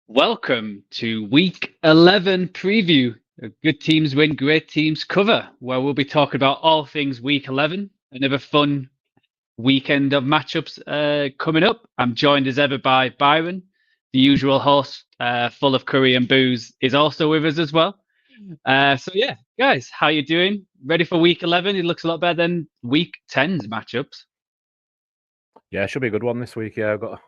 Welcome to Week 11 preview. Good teams win, great teams cover, where we'll be talking about all things Week 11. Another fun weekend of matchups coming up. I'm joined as ever by Byron, the usual host, full of curry and booze, is also with us as well. So yeah, guys, how you doing? Ready for Week 11? It looks a lot better than Week 10's matchups. Yeah, it should be a good one this week. Yeah, I've got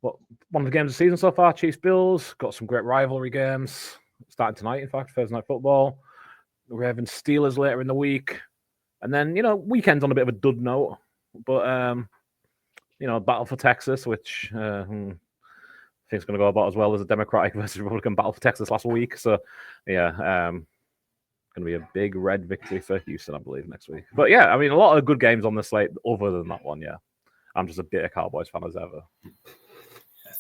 one of the games of the season so far, Chiefs Bills. Got some great rivalry games starting tonight, in fact, Thursday Night Football. Ravens Steelers later in the week. And then, weekend's on a bit of a dud note. But, battle for Texas, which I think is going to go about as well as a Democratic versus Republican battle for Texas last week. So, yeah, going to be a big red victory for Houston, I believe, next week. But, yeah, I mean, a lot of good games on the slate other than that one, yeah. I'm just a bit of Cowboys fan as ever.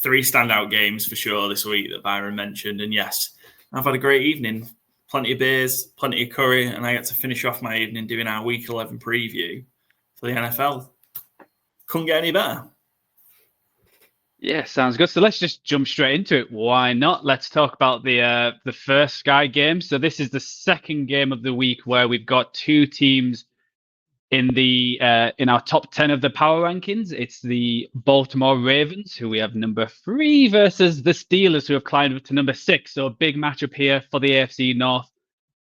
3 standout games for sure this week that Byron mentioned. And yes, I've had a great evening. Plenty of beers, plenty of curry, and I get to finish off my evening doing our Week 11 preview for the NFL. Couldn't get any better. Yeah, sounds good. So let's just jump straight into it. Why not? Let's talk about the first Sky game. So this is the second game of the week where we've got two teams in our top 10 of the power rankings. It's the Baltimore Ravens, who we have number 3, versus the Steelers, who have climbed up to number 6. So a big matchup here for the AFC North.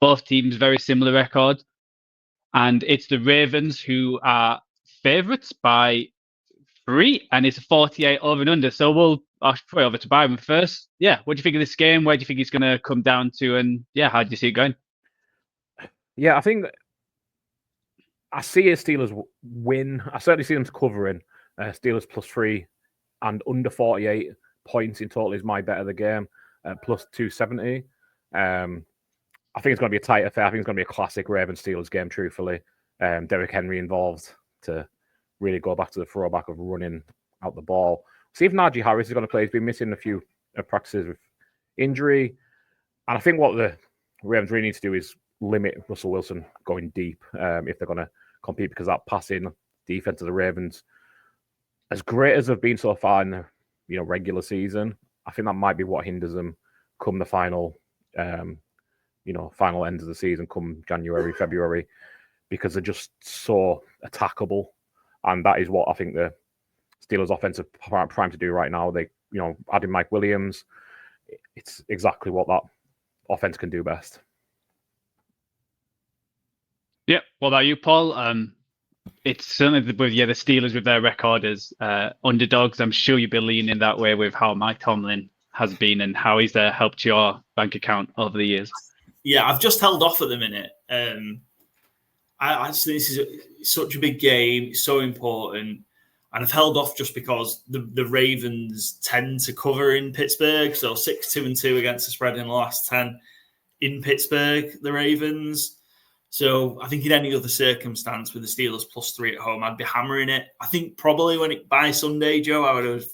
Both teams very similar record, and it's the Ravens who are favourites by 3, and it's 48 over and under. So I'll throw it over to Byron first. Yeah, what do you think of this game? Where do you think it's going to come down to? And yeah, how do you see it going? Yeah, I think I see a Steelers win. I certainly see them covering. Steelers +3 and under 48 points in total is my bet of the game, plus 270. I think it's going to be a tight affair. I think it's going to be a classic Ravens-Steelers game, truthfully. Derrick Henry involved to really go back to the throwback of running out the ball. See if Najee Harris is going to play. He's been missing a few practices with injury. And I think what the Ravens really need to do is limit Russell Wilson going deep if they're going to compete, because that passing defense of the Ravens, as great as they've been so far in the regular season, I think that might be what hinders them come the final final end of the season, come January, February, because they're just so attackable. And that is what I think the Steelers offensive prime to do right now. They, adding Mike Williams, it's exactly what that offense can do best. Yeah, what about you, Paul? It's certainly the Steelers with their record as underdogs. I'm sure you've been leaning that way with how Mike Tomlin has been and how he's helped your bank account over the years. Yeah, I've just held off at the minute. I think this is such a big game, it's so important, and I've held off just because the Ravens tend to cover in Pittsburgh. So 6-2-2 against the spread in the last 10 in Pittsburgh, the Ravens. So I think in any other circumstance with the Steelers +3 at home, I'd be hammering it. I think probably by Sunday, Joe, I would have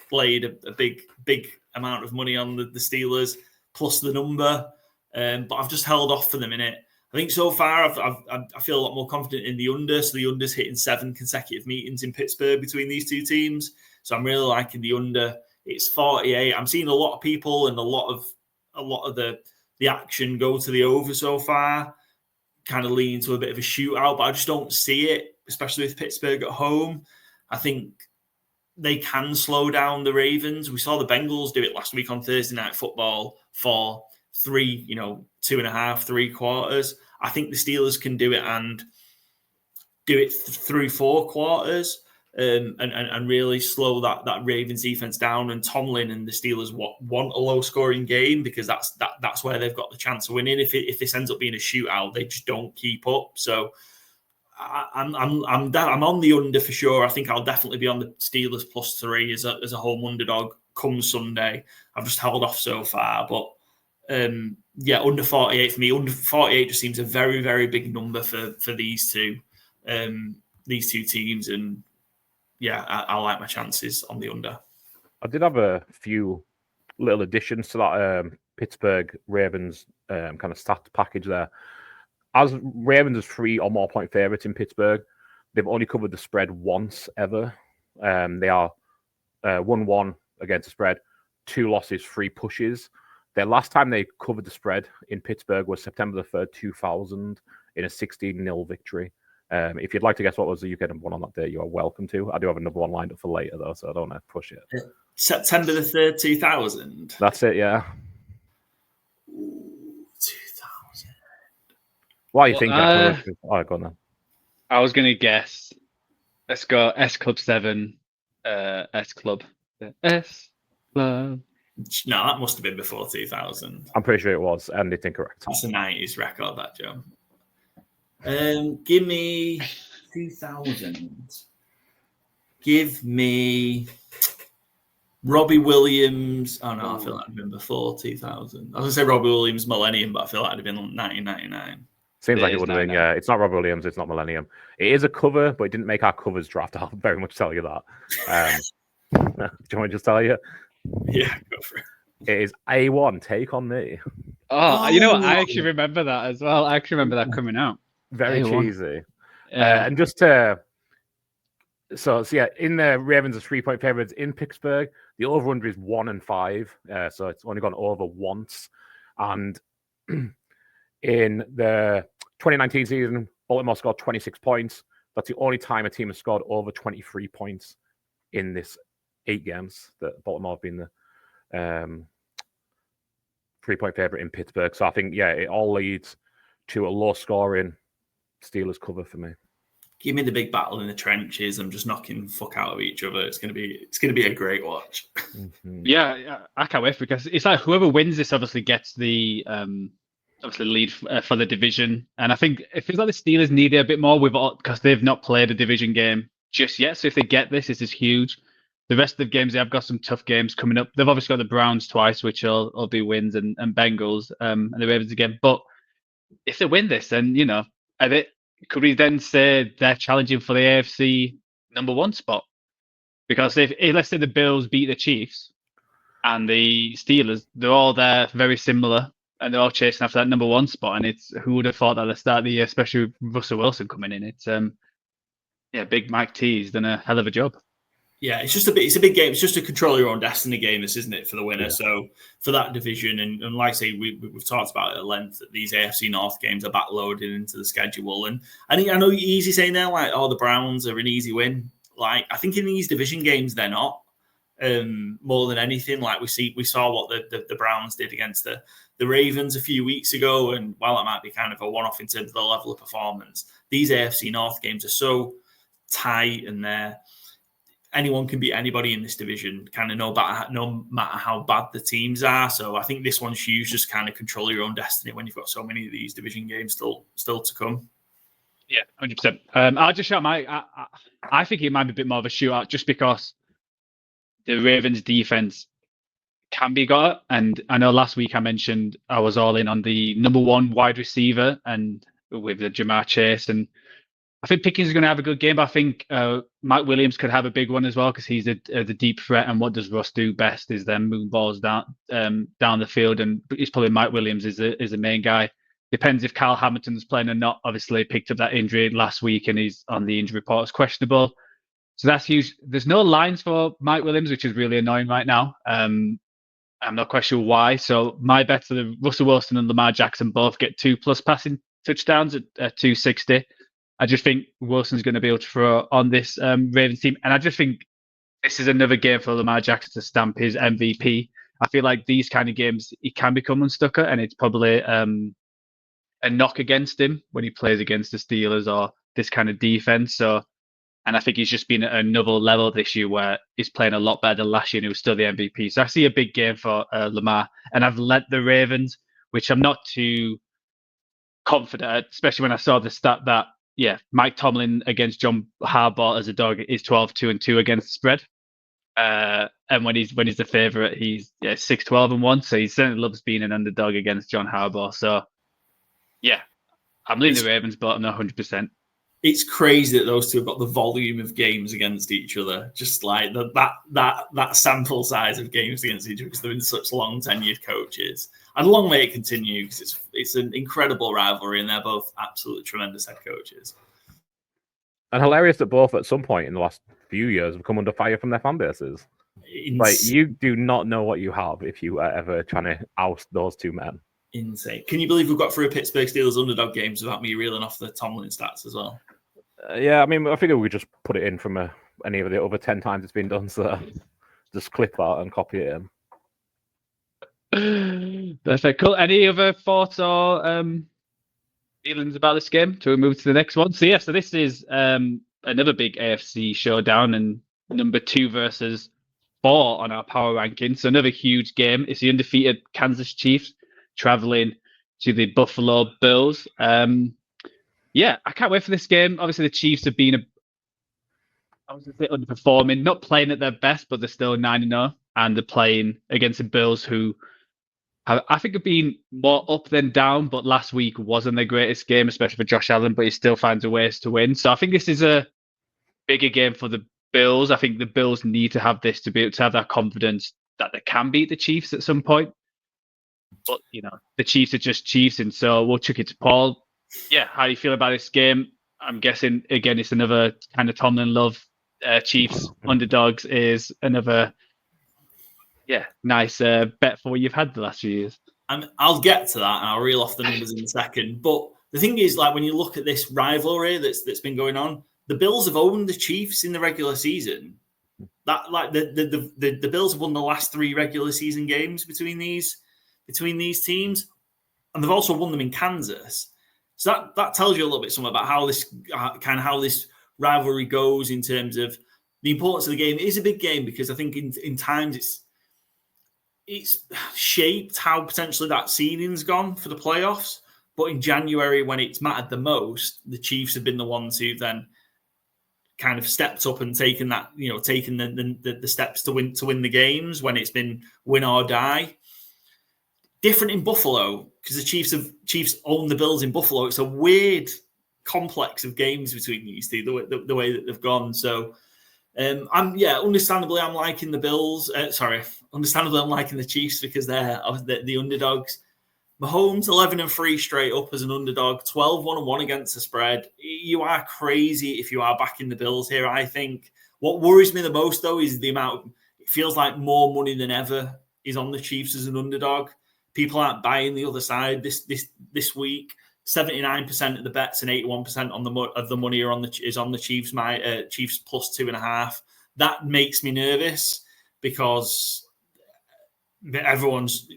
played a big amount of money on the Steelers plus the number. But I've just held off for the minute. I think so far I feel a lot more confident in the under. So the under's hitting 7 consecutive meetings in Pittsburgh between these two teams. So I'm really liking the under. It's 48. I'm seeing a lot of people and a lot of the action go to the over so far, kind of leaning to a bit of a shootout, but I just don't see it, especially with Pittsburgh at home. I think they can slow down the Ravens. We saw the Bengals do it last week on Thursday Night Football for 2.5, 3 quarters. I think the Steelers can do it and do it through 4 quarters and really slow that Ravens defense down. And Tomlin and the Steelers want a low-scoring game, because that's where they've got the chance of winning. If this ends up being a shootout, they just don't keep up. So I'm on the under for sure. I think I'll definitely be on the Steelers +3 as a home underdog come Sunday. I've just held off so far, but under 48 for me. Under 48 just seems a very, very big number for these two teams, and yeah, I like my chances on the under. I did have a few little additions to that Pittsburgh Ravens kind of stat package there. As Ravens is 3 or more point favourites in Pittsburgh, they've only covered the spread once ever. They are 1-1 against the spread, 2 losses, 3 pushes. Their last time they covered the spread in Pittsburgh was September the 3rd, 2000, in a 16-0 victory. If you'd like to guess what was the UK number 1 on that day, you are welcome to. I do have another one lined up for later, though, so I don't want to push it. September the 3rd, 2000. That's it, yeah. Ooh, 2000. What do you think? Go on then. I was going to guess. Let's go S Club 7, S Club. S Club. No, that must have been before 2000. I'm pretty sure it was, and it's incorrect. That's a 90s record, that, Joe. Give me 2000. Give me Robbie Williams. Oh, no, I feel like it'd been before 2000. I was going to say Robbie Williams Millennium, but I feel like it'd have been 1999. Seems like it would have been, yeah. It's not Robbie Williams, it's not Millennium. It is a cover, but it didn't make our covers draft. I'll very much tell you that. Do you want me to just tell you? Yeah, go for it. It is A1, Take On Me. Oh, you know what? I actually remember that as well. I actually remember that coming out. Very A1. cheesy. And just to... So yeah, in the Ravens are 3-point favorites in Pittsburgh. The over-under is 1-5. So it's only gone over once. And in the 2019 season, Baltimore scored 26 points. That's the only time a team has scored over 23 points in this 8 games that Baltimore have been the 3-point favorite in Pittsburgh. So I think, yeah, it all leads to a low-scoring Steelers cover for me. Give me the big battle in the trenches. I'm just knocking fuck out of each other. It's gonna be a great watch. Mm-hmm. Yeah, I can't wait because it's like whoever wins this obviously gets the obviously lead for the division, and I think it feels like the Steelers need it a bit more because they've not played a division game just yet. So if they get this is huge. The rest of the games they have got some tough games coming up. They've obviously got the Browns twice, which will be wins, and Bengals and the Ravens again. But if they win this, then could we then say they're challenging for the AFC number 1 spot? Because if let's say the Bills beat the Chiefs and the Steelers, they're all there very similar and they're all chasing after that number 1 spot. And it's who would have thought that at the start of the year, especially with Russell Wilson coming in. It's Big Mike T's done a hell of a job. Yeah, it's a big game. It's just a control your own destiny game, this, isn't it, for the winner? Yeah. So for that division, and like I say, we've talked about it at length that these AFC North games are backloaded into the schedule. And I know you're easy saying there, like, oh, the Browns are an easy win. Like, I think in these division games, they're not. More than anything, like we saw what the Browns did against the Ravens a few weeks ago. And while that might be kind of a one-off in terms of the level of performance, these AFC North games are so tight and anyone can beat anybody in this division, kind of no matter how bad the teams are. So I think this one's huge, just kind of control your own destiny when you've got so many of these division games still to come. Yeah, 100%. I'll just shout I think it might be a bit more of a shootout just because the Ravens defense can be got at. And I know last week I mentioned I was all in on the number 1 wide receiver and with the Jamar Chase, and I think Pickens is going to have a good game, but I think Mike Williams could have a big one as well because he's the deep threat. And what does Russ do best is then move balls down the field, and it's probably Mike Williams is the main guy. Depends if Kyle Hamilton's playing or not. Obviously, picked up that injury last week, and he's on the injury report as questionable. So that's huge. There's no lines for Mike Williams, which is really annoying right now. I'm not quite sure why. So my bets are the Russell Wilson and Lamar Jackson both get 2+ passing touchdowns at 260. I just think Wilson's going to be able to throw on this Ravens team. And I just think this is another game for Lamar Jackson to stamp his MVP. I feel like these kind of games, he can become unstucker, and it's probably a knock against him when he plays against the Steelers or this kind of defense. And I think he's just been at another level this year where he's playing a lot better than last year and he was still the MVP. So I see a big game for Lamar. And I've led the Ravens, which I'm not too confident at, especially when I saw the stat that, Mike Tomlin against John Harbaugh as a dog is 12-2-2 against the spread. And when he's the favourite, he's 6-12-1. So he certainly loves being an underdog against John Harbaugh. So, I'm leading the Ravens, but I'm not 100%. It's crazy that those two have got the volume of games against each other. Just like that sample size of games against each other because they've been such long tenured coaches. And long may it continue because it's an incredible rivalry and they're both absolutely tremendous head coaches. And hilarious that both at some point in the last few years have come under fire from their fan bases. Like, you do not know what you have if you are ever trying to oust those two men. Insane. Can you believe we've got through a Pittsburgh Steelers underdog games without me reeling off the Tomlin stats as well? Yeah, I mean, I figure we just put it in from any of the other 10 times it's been done, so just clip that and copy it in. Perfect. Cool. Any other thoughts or feelings about this game? To move to the next one. So this is another big AFC showdown, and number 2 versus 4 on our power ranking. So another huge game. It's the undefeated Kansas Chiefs traveling to the Buffalo Bills. I can't wait for this game. Obviously, the Chiefs have been underperforming, not playing at their best, but they're still 9-0, and they're playing against the Bills, who I think have been more up than down, but last week wasn't their greatest game, especially for Josh Allen, but he still finds a ways to win. So I think this is a bigger game for the Bills. I think the Bills need to have this to be able to have that confidence that they can beat the Chiefs at some point. But, the Chiefs are just Chiefs, and so we'll chuck it to Paul. Yeah, how do you feel about this game? I'm guessing, again, it's another kind of Tomlin love. Chiefs underdogs is another nice bet for what you've had the last few years. I'll get to that and I'll reel off the numbers in a second. But the thing is, like, when you look at this rivalry that's been going on, the Bills have owned the Chiefs in the regular season. That, like, the Bills have won the last 3 regular season games between these teams, and they've also won them in Kansas. So that tells you a little bit something about how this rivalry goes in terms of the importance of the game. It is a big game because I think in times it's shaped how potentially that seeding's gone for the playoffs. But in January, when it's mattered the most, the Chiefs have been the ones who then kind of stepped up and taken that, taken the steps to win the games when it's been win or die. Different in Buffalo because the Chiefs own the Bills in Buffalo. It's a weird complex of games between these two, the way that they've gone. So, understandably, I'm liking the Bills. Understandably, I'm liking the Chiefs because they're the underdogs. Mahomes 11-3 straight up as an underdog, 12-1-1 against the spread. You are crazy if you are backing the Bills here. I think what worries me the most though is the amount. It feels like more money than ever is on the Chiefs as an underdog. People aren't buying the other side this week. 79% of the bets and 81% of the money is on the Chiefs. Chiefs plus 2.5. That makes me nervous because everyone's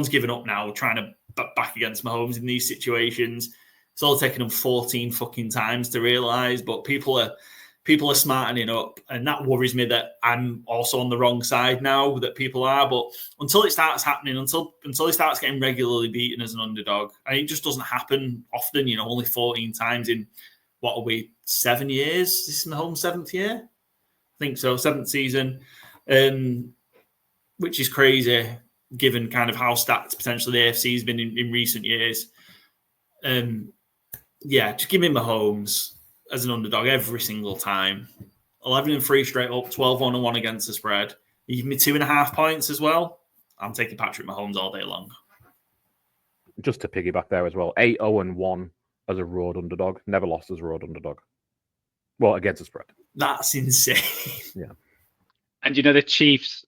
given up now, trying to back against Mahomes in these situations. It's all taken them 14 fucking times to realize, but people are smartening up, and that worries me that I'm also on the wrong side now that people are. But until it starts happening, until he starts getting regularly beaten as an underdog, and it just doesn't happen often. Only 14 times in 7 years? This is Mahomes' 7th year, I think so, 7th season, which is crazy given kind of how stacked potentially the AFC has been in recent years. Just give me Mahomes as an underdog every single time. 11-3 straight up, 12-1-1 against the spread. You give me 2.5 points as well. I'm taking Patrick Mahomes all day long. Just to piggyback there as well, 8-0-1 as a road underdog. Never lost as a road underdog. Well, against the spread. That's insane. Yeah. And the Chiefs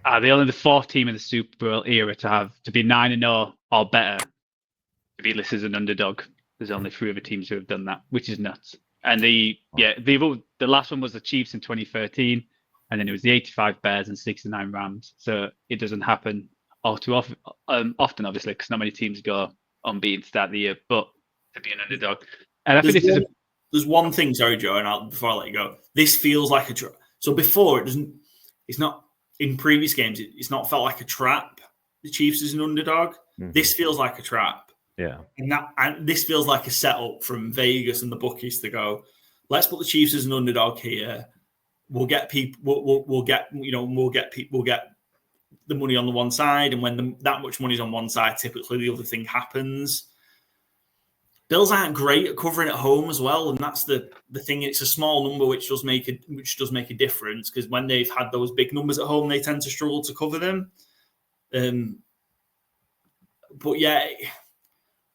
are the only the 4th team in the Super Bowl era to be 9-0 or better to be listed as an underdog. There's only 3 other teams who have done that, which is nuts. And the last one was the Chiefs in 2013, and then it was the 85 Bears and 69 Rams. So it doesn't happen all too often, obviously, because not many teams go unbeaten to start the year, but to be an underdog. And I think there's one thing, sorry, Joe, and before I let you go, this feels like a trap. So before it's not in previous games, it's not felt like a trap. The Chiefs is an underdog. Mm-hmm. This feels like a trap. Yeah, and this feels like a setup from Vegas and the bookies to go, let's put the Chiefs as an underdog here. We'll get people. We'll get the money on the one side, and when that much money's on one side, typically the other thing happens. Bills aren't great at covering at home as well, and that's the thing. It's a small number, which does make a difference because when they've had those big numbers at home, they tend to struggle to cover them. But yeah.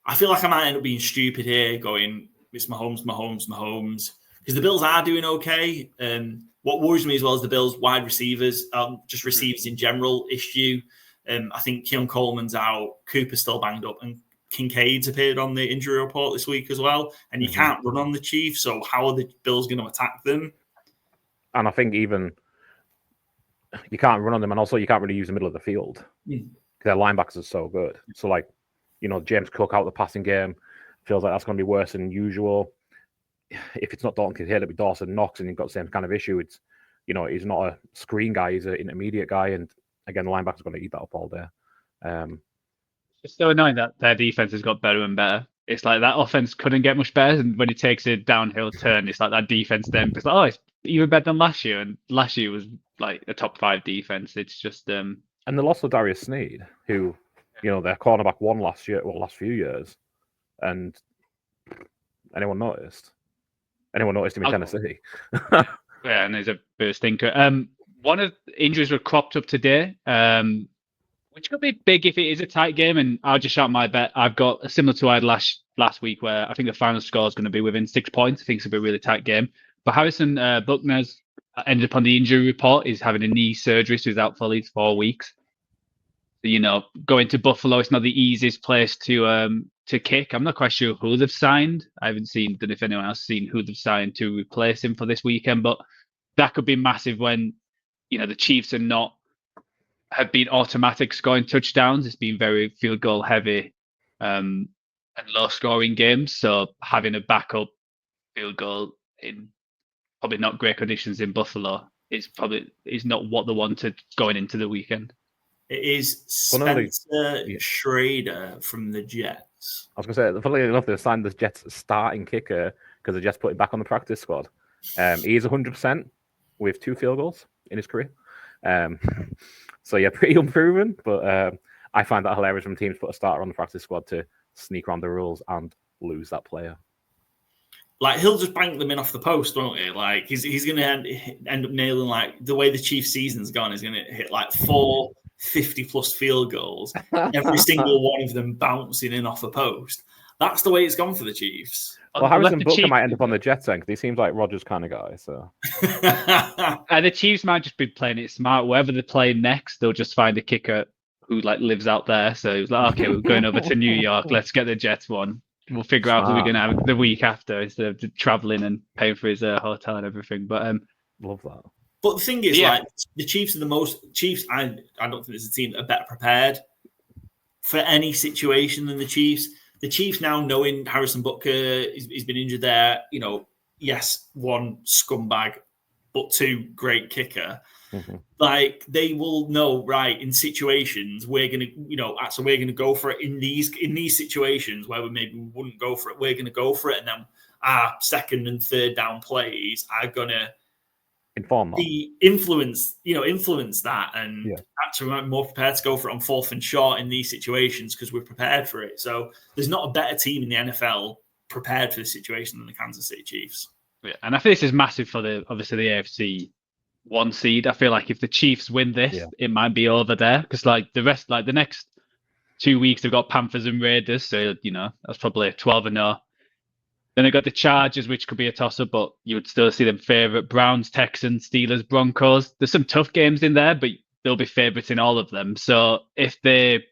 I feel like I might end up being stupid here going, it's Mahomes, because the Bills are doing okay. What worries me as well as the Bills' wide receivers, just receivers in general issue. I think Keon Coleman's out, Cooper's still banged up, and Kincaid's appeared on the injury report this week as well. And you can't run on the Chiefs, so how are the Bills going to attack them? And I think even you can't run on them, and also you can't really use the middle of the field because their linebackers are so good. So, like, James Cook out the passing game feels like that's going to be worse than usual. If it's not Dalton Kincaid, it'll be Dawson Knox, and you've got the same kind of issue. It's, he's not a screen guy, he's an intermediate guy, and again, the linebacker's going to eat that up all day. It's so annoying that their defense has got better and better. It's like that offense couldn't get much better, and when it takes a downhill turn, it's like that defense then it's like, it's even better than last year, and last year was like a top 5 defense. It's just and the loss of Darius Sneed, who their cornerback won last few years, and anyone noticed him in Tennessee. Yeah, and he's a bit of a stinker. One of the injuries were cropped up today, which could be big if it is a tight game. And I'll just shout my bet. I've got a similar to I had last week, where I think the final score is going to be within 6 points. I think it's going to be a really tight game. But Harrison Buckner's ended up on the injury report. He's having a knee surgery, so he's out for at least 4 weeks. So, going to Buffalo, it's not the easiest place to kick. I'm not quite sure who they've signed. I haven't seen, don't know if anyone else has seen who they've signed to replace him for this weekend. But that could be massive when, the Chiefs have been automatic scoring touchdowns. It's been very field goal heavy and low scoring games. So having a backup field goal in probably not great conditions in Buffalo is not what they wanted going into the weekend. It is Spencer Schrader from the Jets. I was going to say, funnily enough, they signed the Jets starting kicker because the Jets put him back on the practice squad. He is 100% with 2 field goals in his career. So, yeah, pretty unproven, but I find that hilarious when teams put a starter on the practice squad to sneak around the rules and lose that player. Like, he'll just bank them in off the post, won't he? Like, he's going to end up nailing, like, the way the Chiefs season's gone, he's going to hit, like, 4 50-plus field goals, every single one of them bouncing in off a post. That's the way it's gone for the Chiefs. Well, Harrison Butker might end up on the Jets then, because he seems like Rodgers' kind of guy. So, the Chiefs might just be playing it smart. Wherever they play next, they'll just find a kicker who lives out there. So it's like, okay, we're going over to New York. Let's get the Jets one. We'll figure out who we're going to have the week after instead of traveling and paying for his hotel and everything. But love that. But the thing is, like, the Chiefs are Chiefs. I don't think there's a team that are better prepared for any situation than the Chiefs. The Chiefs now, knowing Harrison Butker, he's been injured there. Yes, 1 scumbag, but 2 great kicker. Mm-hmm. Like, they will know, right, in situations we're gonna, actually we're gonna go for it in these situations where we wouldn't go for it. We're gonna go for it, and then our 2nd and 3rd down plays are gonna inform influence that, and actually we're more prepared to go for it on 4th and short in these situations because we're prepared for it. So there's not a better team in the NFL prepared for this situation than the Kansas City Chiefs. Yeah, and I think this is massive for the AFC 1 seed. I feel like if the Chiefs win this, it might be over there because the rest, the next 2 weeks they've got Panthers and Raiders, so that's probably 12-0. Then they got the Chargers, which could be a toss-up, but you would still see them favourite. Browns, Texans, Steelers, Broncos. There's some tough games in there, but they'll be favourites in all of them. So if they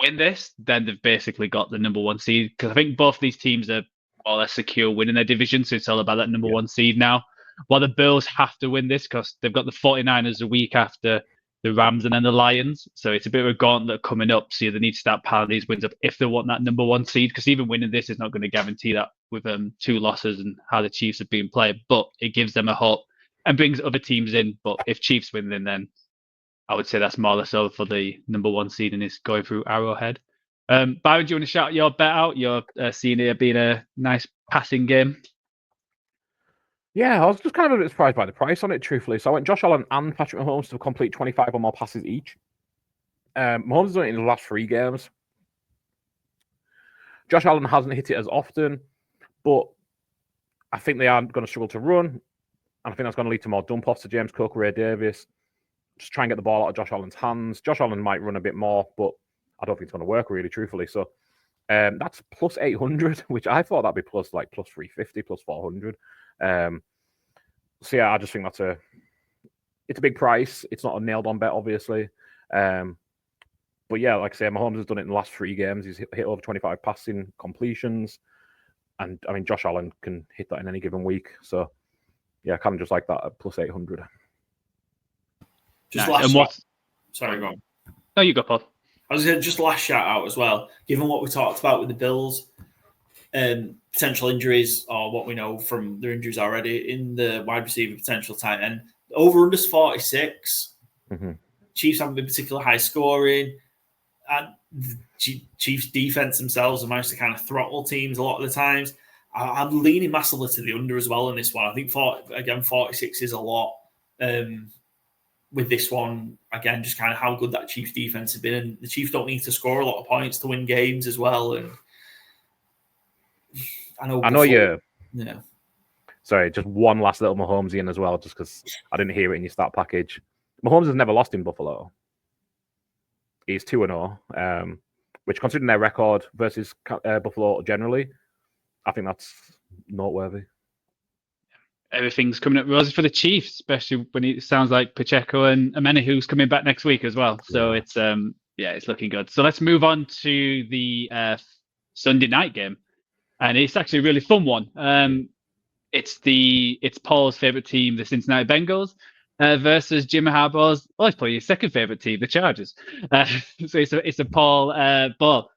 win this, then they've basically got the number 1 seed. Because I think both these teams are more or less secure winning their division, so it's all about that number 1 seed now. While the Bills have to win this because they've got the 49ers a week after the Rams and then the Lions. So it's a bit of a gauntlet coming up. So they need to start piling these wins up if they want that number 1 seed. Because even winning this is not going to guarantee that with 2 losses and how the Chiefs have been played. But it gives them a hope and brings other teams in. But if Chiefs win, then I would say that's more or less over for the number 1 seed and it's going through Arrowhead. Byron, do you want to shout your bet out? You're seeing it being a nice passing game. Yeah, I was just kind of a bit surprised by the price on it, truthfully. So I went Josh Allen and Patrick Mahomes to complete 25 or more passes each. Mahomes has done it in the last 3 games. Josh Allen hasn't hit it as often, but I think they are going to struggle to run. And I think that's going to lead to more dump-offs to James Cook, Ray Davis. Just try and get the ball out of Josh Allen's hands. Josh Allen might run a bit more, but I don't think it's going to work, really, truthfully. So that's plus 800, which I thought that'd be plus 350, plus 400. So yeah, I just think that's a it's a big price. It's not a nailed on bet, obviously. But yeah, like I say, Mahomes has done it in the last 3 games. He's hit over 25 passing completions. And I mean, Josh Allen can hit that in any given week. So yeah, I kind of just like that at plus 800. Just nice. last And sorry, go on. No, you go, Paul. I was going to just last shout out as well, given what we talked about with the Bills, potential injuries or what we know from their injuries already in the wide receiver potential tight end. Over under 46. Mm-hmm. Chiefs haven't been particularly high scoring. And the Chiefs defense themselves have managed to kind of throttle teams a lot of the times. I'm leaning massively to the under as well in this one. I think 46 is a lot. With this one, again, just kind of how good that Chiefs defense has been. And the Chiefs don't need to score a lot of points to win games as well. And I know you. Yeah. Sorry, just one last little Mahomesian as well, just because I didn't hear it in your stat package. Mahomes has never lost in Buffalo. He's 2-0, which, considering their record versus Buffalo generally, I think that's noteworthy. Everything's coming up rosy for the Chiefs, especially when it sounds like Pacheco and Amenahu's coming back next week as well. So it's looking good. So let's move on to the Sunday night game, and it's actually a really fun one. It's Paul's favorite team, the Cincinnati Bengals, versus Jim Harbaugh's, it's probably his second favorite team, the Chargers. So it's a Paul ball.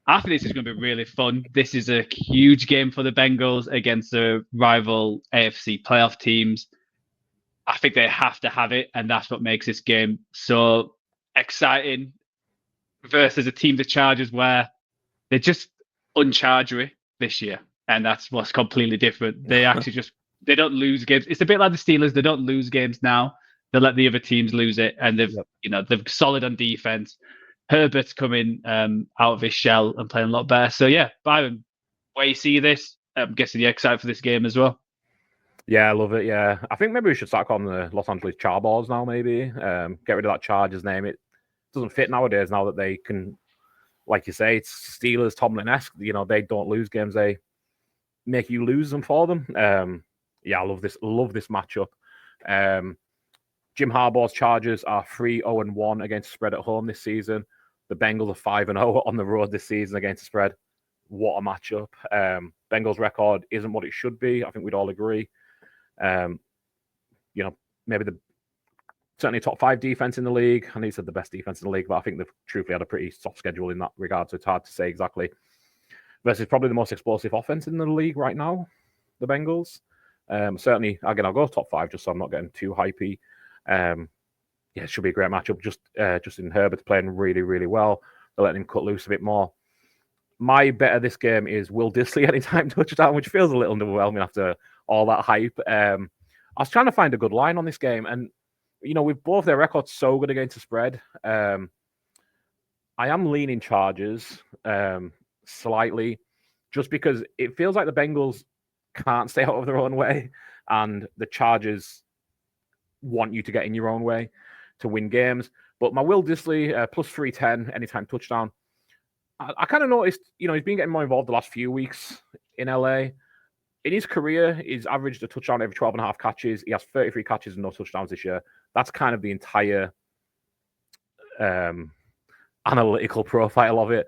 I think this is going to be really fun. This is a huge game for the Bengals against the rival AFC playoff teams. I think they have to have it, and that's what makes this game so exciting versus a team, the Chargers, where they're just unchargery this year, and that's what's completely different. They actually they don't lose games. It's a bit like the Steelers. They don't lose games now. They let the other teams lose it, and they're solid on defense. Herbert's coming out of his shell and playing a lot better. So yeah, Byron, where you see this, I'm guessing you're excited for this game as well. Yeah, I love it. Yeah, I think maybe we should start calling the Los Angeles Charballs now. Maybe get rid of that Chargers name. It doesn't fit nowadays. Now that they can, like you say, it's Steelers Tomlin-esque. They don't lose games; they make you lose them for them. I love this. Love this matchup. Jim Harbaugh's Chargers are 3-0-1 against the spread at home this season. The Bengals are 5-0 on the road this season against the spread. What a matchup. Bengals record isn't what it should be. I think we'd all agree. Maybe certainly top 5 defense in the league. I know you said the best defense in the league, but I think they've truthfully had a pretty soft schedule in that regard, so it's hard to say exactly. Versus probably the most explosive offense in the league right now, the Bengals. Certainly, again, I'll go top 5 just so I'm not getting too hypey. It should be a great matchup. Justin Herbert's playing really, really well. They're letting him cut loose a bit more. My bet of this game is Will Dissly anytime touchdown, which feels a little underwhelming after all that hype. I was trying to find a good line on this game, and with both their records so good against the spread, I am leaning Chargers slightly, just because it feels like the Bengals can't stay out of their own way, and the Chargers want you to get in your own way to win games. But my Will Dissly plus 310 anytime touchdown. I kind of noticed, he's been getting more involved the last few weeks in LA. In his career, he's averaged a touchdown every 12 and a half catches. He has 33 catches and no touchdowns this year. That's kind of the entire analytical profile of it.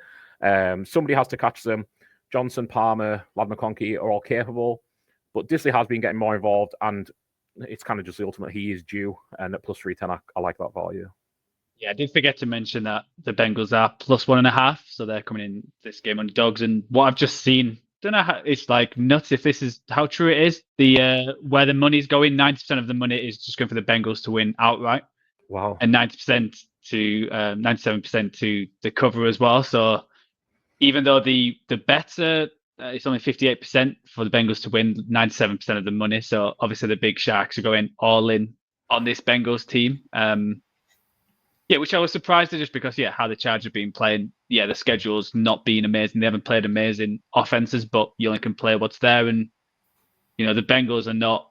Somebody has to catch them. Johnson, Palmer, Ladd McConkey are all capable, but Dissly has been getting more involved, and it's kind of just the ultimate he is due. And at plus 310, I like that value. Yeah, I did forget to mention that the Bengals are plus 1.5, so they're coming in this game underdogs. And what I've just seen, don't know how it's like nuts if this is how true it is. The where the money's going, 90% of the money is just going for the Bengals to win outright. Wow. And 90% to 97% to the cover as well. So even though the bets are it's only 58% for the Bengals to win 97% of the money. So obviously the big sharks are going all in on this Bengals team. Which I was surprised at, just because, how the Chargers have been playing. The schedule's not been amazing. They haven't played amazing offenses, but you only can play what's there. And, the Bengals are not,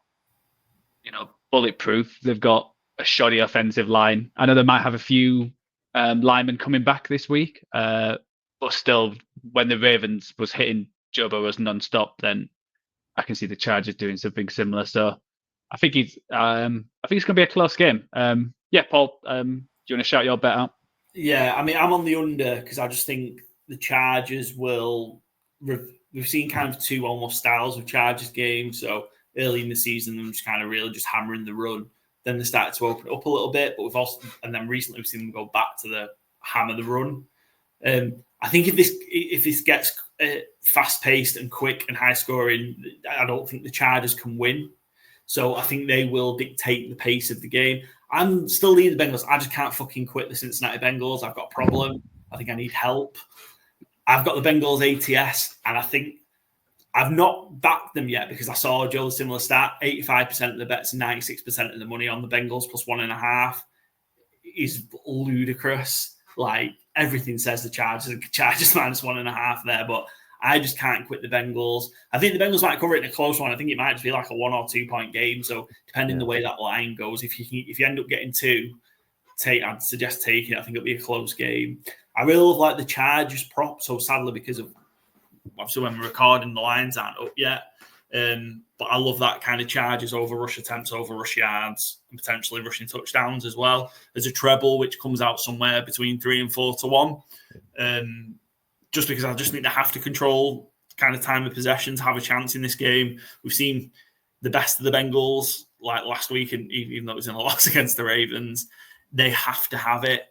bulletproof. They've got a shoddy offensive line. I know they might have a few linemen coming back this week, but still, when the Ravens was hitting Joe Burrow nonstop, then I can see the Chargers doing something similar. So I think it's going to be a close game. Yeah, Paul, do you want to shout your bet out? Yeah, I mean, I'm on the under because I just think the Chargers will. We've seen kind of two almost styles of Chargers games. So early in the season, them just kind of really just hammering the run. Then they started to open up a little bit, but and then recently we've seen them go back to the hammer the run. I think if this gets fast paced and quick and high scoring, I don't think the Chargers can win. So I think they will dictate the pace of the game. I'm still leading the Bengals. I just can't fucking quit the Cincinnati Bengals. I've got a problem. I think I need help. I've got the Bengals ATS, and I think I've not backed them yet because I saw Joe's similar stat. 85% of the bets, 96% of the money on the Bengals plus 1.5 is ludicrous. Like, everything says the Chargers minus 1.5 there, but I just can't quit the Bengals. I think the Bengals might cover it in a close one. I think it might just be like a 1 or 2 point game. So depending the way that line goes, if you end up getting 2, I'd suggest taking it. I think it'll be a close game. I really love like the Chargers prop. So sadly, because of obviously when we're recording, the lines aren't up yet. But I love that kind of Chargers over rush attempts, over rush yards, and potentially rushing touchdowns as well. There's a treble which comes out somewhere between 3 and 4 to 1. Just because I just think they have to control kind of time of possession to have a chance in this game. We've seen the best of the Bengals like last week, and even though it was in a loss against the Ravens, they have to have it.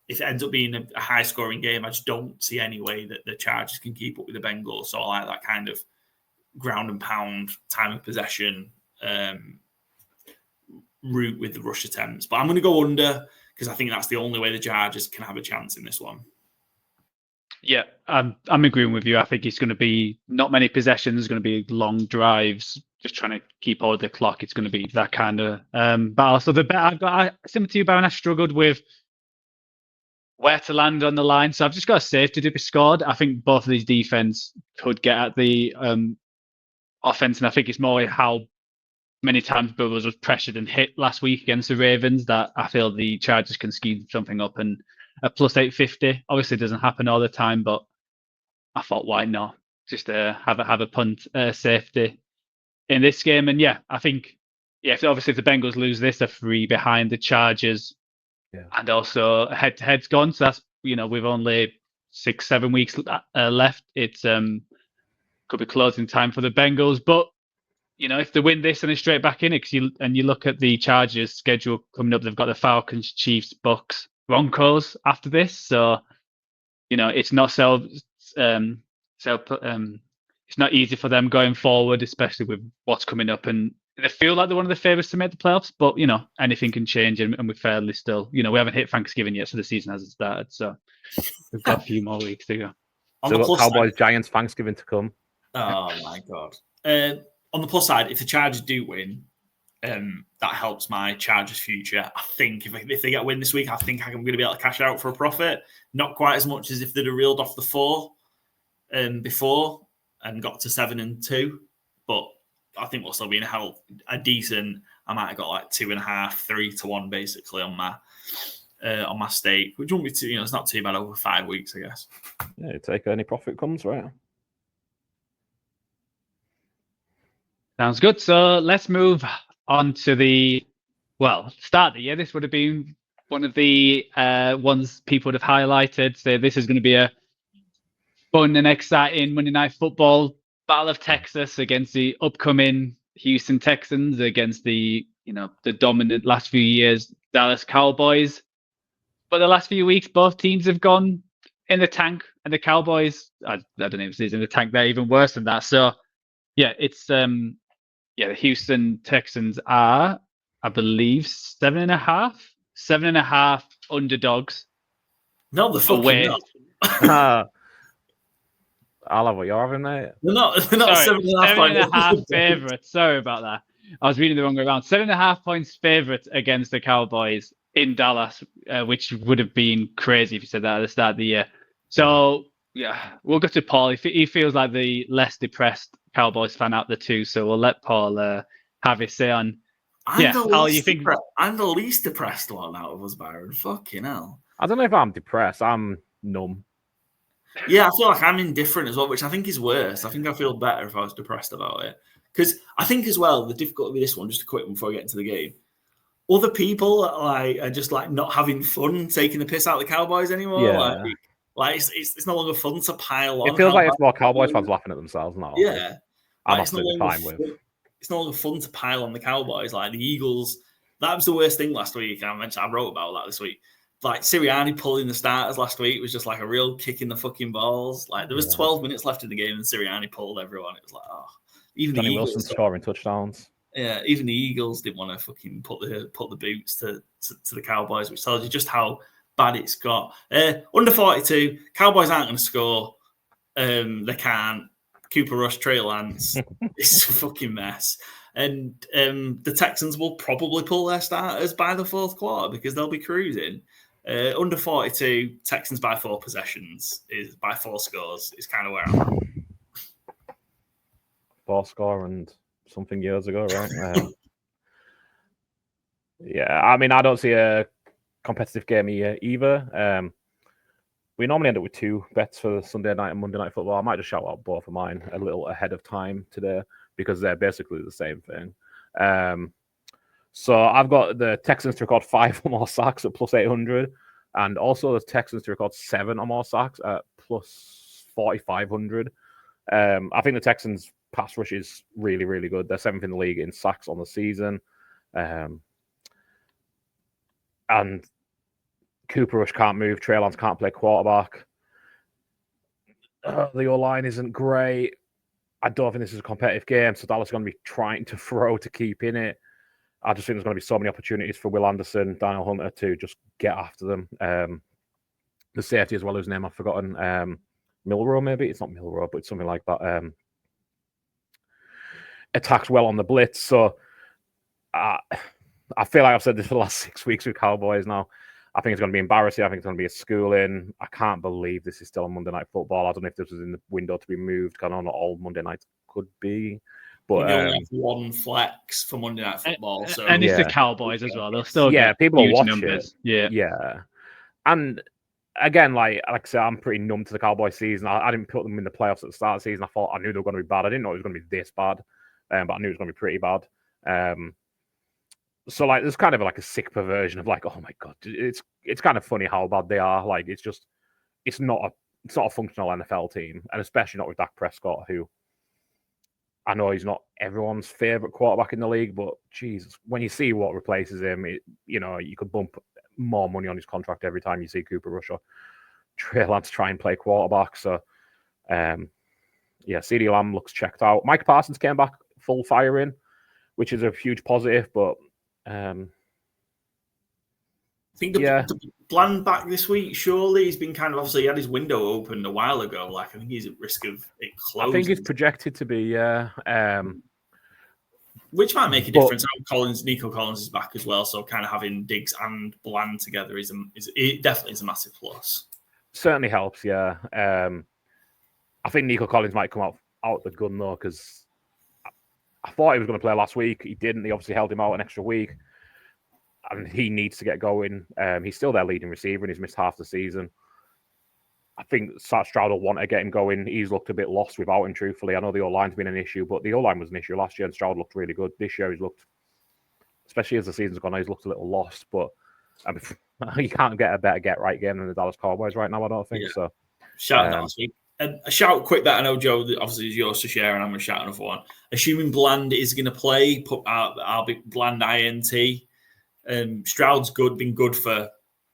If it ends up being a high-scoring game, I just don't see any way that the Chargers can keep up with the Bengals. So I like that kind of ground and pound, time of possession route with the rush attempts. But I'm going to go under because I think that's the only way the Chargers can have a chance in this one. Yeah, I'm agreeing with you. I think it's going to be not many possessions, going to be long drives, just trying to keep all the clock. It's going to be that kind of battle. So the bet I've got, similar to you, Byron, I struggled with where to land on the line. So I've just got a safety to be scored. I think both of these defense could get at the offense, and I think it's more how many times Burrows was pressured and hit last week against the Ravens that I feel the Chargers can scheme something up. And a plus 850 obviously doesn't happen all the time, but I thought, why not? Just have a punt safety in this game. And yeah, I think if the Bengals lose this, they're 3 behind the Chargers. Yeah. And also head-to-head's gone. So that's, with only 6-7 weeks left. It's could be closing time for the Bengals. But, if they win this and they're straight back in it, you look at the Chargers schedule coming up, they've got the Falcons, Chiefs, Bucks, Broncos after this. So, it's not it's not easy for them going forward, especially with what's coming up. And they feel like they're one of the favourites to make the playoffs, but anything can change, and we're fairly still. We haven't hit Thanksgiving yet, so the season hasn't started. So we've got a few more weeks to go. So we've got Cowboys, Giants, Thanksgiving to come. Oh my God! On the plus side, if the Chargers do win, that helps my Chargers future. I think if they get a win this week, I think I'm going to be able to cash out for a profit. Not quite as much as if they'd have reeled off the 4 before and got to 7-2, but I think we'll still be in a decent. I might have got like 2.5, 3 to 1 basically on my stake, which won't be too. It's not too bad over 5 weeks, I guess. Yeah, you take any profit comes, right? Sounds good. So let's move on to start of the year. This would have been one of the ones people would have highlighted. So this is going to be a fun and exciting Monday Night Football Battle of Texas against the upcoming Houston Texans, against the dominant last few years Dallas Cowboys. But the last few weeks, both teams have gone in the tank, and the Cowboys, I don't know if it's in the tank, they're even worse than that. So yeah, it's the Houston Texans are, I believe, 7.5 underdogs. No, the fucking not. I'll have what you're having, mate. They're not 7.5 favourites. Sorry about that. I was reading the wrong way around. 7.5 points favourites against the Cowboys in Dallas, which would have been crazy if you said that at the start of the year. So, yeah, we'll go to Paul. He feels like the less depressed Cowboys fan out the two, so we'll let Paul have his say on. How you think? I'm the least depressed one out of us, Byron. Fucking hell. I don't know if I'm depressed. I'm numb. Yeah, I feel like I'm indifferent as well, which I think is worse. I think I feel better if I was depressed about it. Because I think as well, the difficulty with this one, just a quick one before we get into the game, other people are just like not having fun taking the piss out of the Cowboys anymore. Yeah. Like it's no longer fun to pile on. It feels like it's more Cowboys fans laughing at themselves now. Yeah. I'm Like, absolutely fine with. It's no longer fun to pile on the Cowboys. Like the Eagles, that was the worst thing last week. I wrote about that this week. Like Sirianni pulling the starters last week was just like a real kick in the fucking balls. Like there was 12 minutes left in the game and Sirianni pulled everyone. It was like, oh, even Johnny the Eagles Wilson scoring touchdowns. Yeah, even the Eagles didn't want to fucking put the boots to the Cowboys, which tells you just how bad it's got. Under 42, Cowboys aren't going to score. They can't. Cooper Rush, Trey Lance. It's a fucking mess. And the Texans will probably pull their starters by the fourth quarter because they'll be cruising. Under 42, Texans by 4 possessions, is by 4 scores, is kind of where I'm at. 4 score and something years ago, right? Yeah, I mean, I don't see a competitive game here either. We normally end up with 2 bets for Sunday night and Monday night football. I might just shout out both of mine a little ahead of time today because they're basically the same thing. So I've got the Texans to record 5 or more sacks at plus 800, and also the Texans to record 7 or more sacks at plus 4,500. I think the Texans pass rush is really, really good. They're 7th in the league in sacks on the season. And Cooper Rush can't move. Trey Lance can't play quarterback. The O-line isn't great. I don't think this is a competitive game, so Dallas is going to be trying to throw to keep in it. I just think there's going to be so many opportunities for Will Anderson, Daniel Hunter to just get after them. The safety as well, whose name I've forgotten. Milrow, maybe? It's not Milrow, but it's something like that. Attacks well on the blitz. So I feel like I've said this for the last 6 weeks with Cowboys now. I think it's going to be embarrassing. I think it's going to be a schooling. I can't believe this is still on Monday Night Football. I don't know if this was in the window to be moved. I know not all Monday nights could be. But you only have 1 flex for Monday Night Football. And it's the Cowboys as well. They'll still get people will watch numbers. It. Yeah. And again, like I said, I'm pretty numb to the Cowboys season. I didn't put them in the playoffs at the start of the season. I knew they were going to be bad. I didn't know it was going to be this bad, but I knew it was going to be pretty bad. So like, there's kind of like a sick perversion of like, oh my god, it's kind of funny how bad they are. Like, it's not a functional NFL team, and especially not with Dak Prescott, who I know he's not everyone's favorite quarterback in the league, but Jesus, when you see what replaces him, you could bump more money on his contract every time you see Cooper Rush or Trey Lance try and play quarterback. So, CeeDee Lamb looks checked out. Mike Parsons came back full firing, which is a huge positive, but. I think the Bland back this week, surely he's been kind of obviously he had his window opened a while ago. Like I think he's at risk of it closing. I think it's projected to be, which might make a difference. Nico Collins is back as well, so kind of having Diggs and Bland together it definitely is a massive plus. Certainly helps, yeah. I think Nico Collins might come out the gun though, because I thought he was going to play last week. He didn't. He obviously held him out an extra week. And he needs to get going. He's still their leading receiver and he's missed half the season. I think Stroud will want to get him going. He's looked a bit lost without him, truthfully. I know the O-line's been an issue, but the O-line was an issue last year and Stroud looked really good. This year he's looked, especially as the season's gone on, he's looked a little lost. But I mean, you can't get a better get-right game than the Dallas Cowboys right now, I don't think. Yeah. So. Shout out last week. A shout quick that I know, Joe, that obviously is yours to share, and I'm going to shout another one. Assuming Bland is going to play, I'll be Bland INT. Stroud's been good for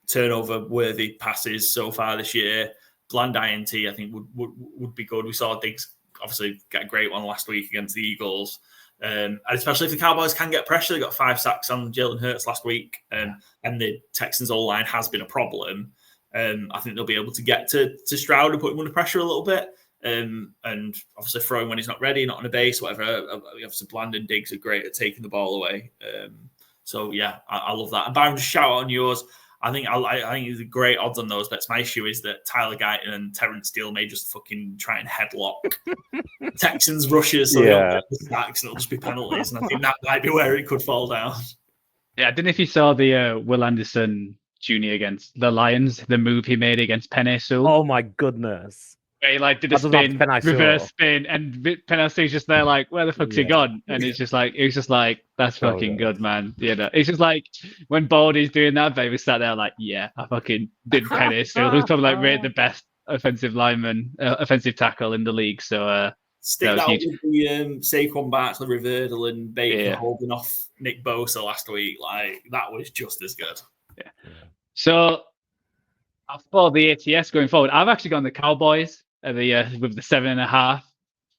turnover-worthy passes so far this year. Bland INT, I think, would be good. We saw Diggs obviously get a great one last week against the Eagles. And especially if the Cowboys can get pressure. They got 5 sacks on Jalen Hurts last week, and the Texans' O-line has been a problem. I think they'll be able to get to Stroud and put him under pressure a little bit. And obviously throwing when he's not ready, not on a base, whatever. Obviously, Bland and Diggs are great at taking the ball away. So, yeah, I love that. And Byron, just shout out on yours. I think it's great odds on those bets. My issue is that Tyler Guyton and Terrence Steele may just fucking try and headlock Texans rushers so they don't get the sacks and it'll just be penalties. And I think that might be where it could fall down. Yeah, I don't know if you saw the Will Anderson Jr. against the Lions, the move he made against Penei Sewell. Oh, my goodness. He like did a That doesn't have spin, Penny reverse Solo. spin, and Penalty's just there like, where the fuck's he Yeah. gone? And it's just like, that's So fucking good. good, man. You know, it's just like when Baldy's doing that, baby sat there like, yeah, I fucking did Penny Solo. Who's probably like rated the best offensive lineman, offensive tackle in the league. So Stick that was that huge. with the Saquon Barkley, Riverdale, and Baker Yeah. holding off Nick Bosa last week. Like that was just as good. Yeah. So for the ATS going forward, I've actually gone the Cowboys with the 7.5.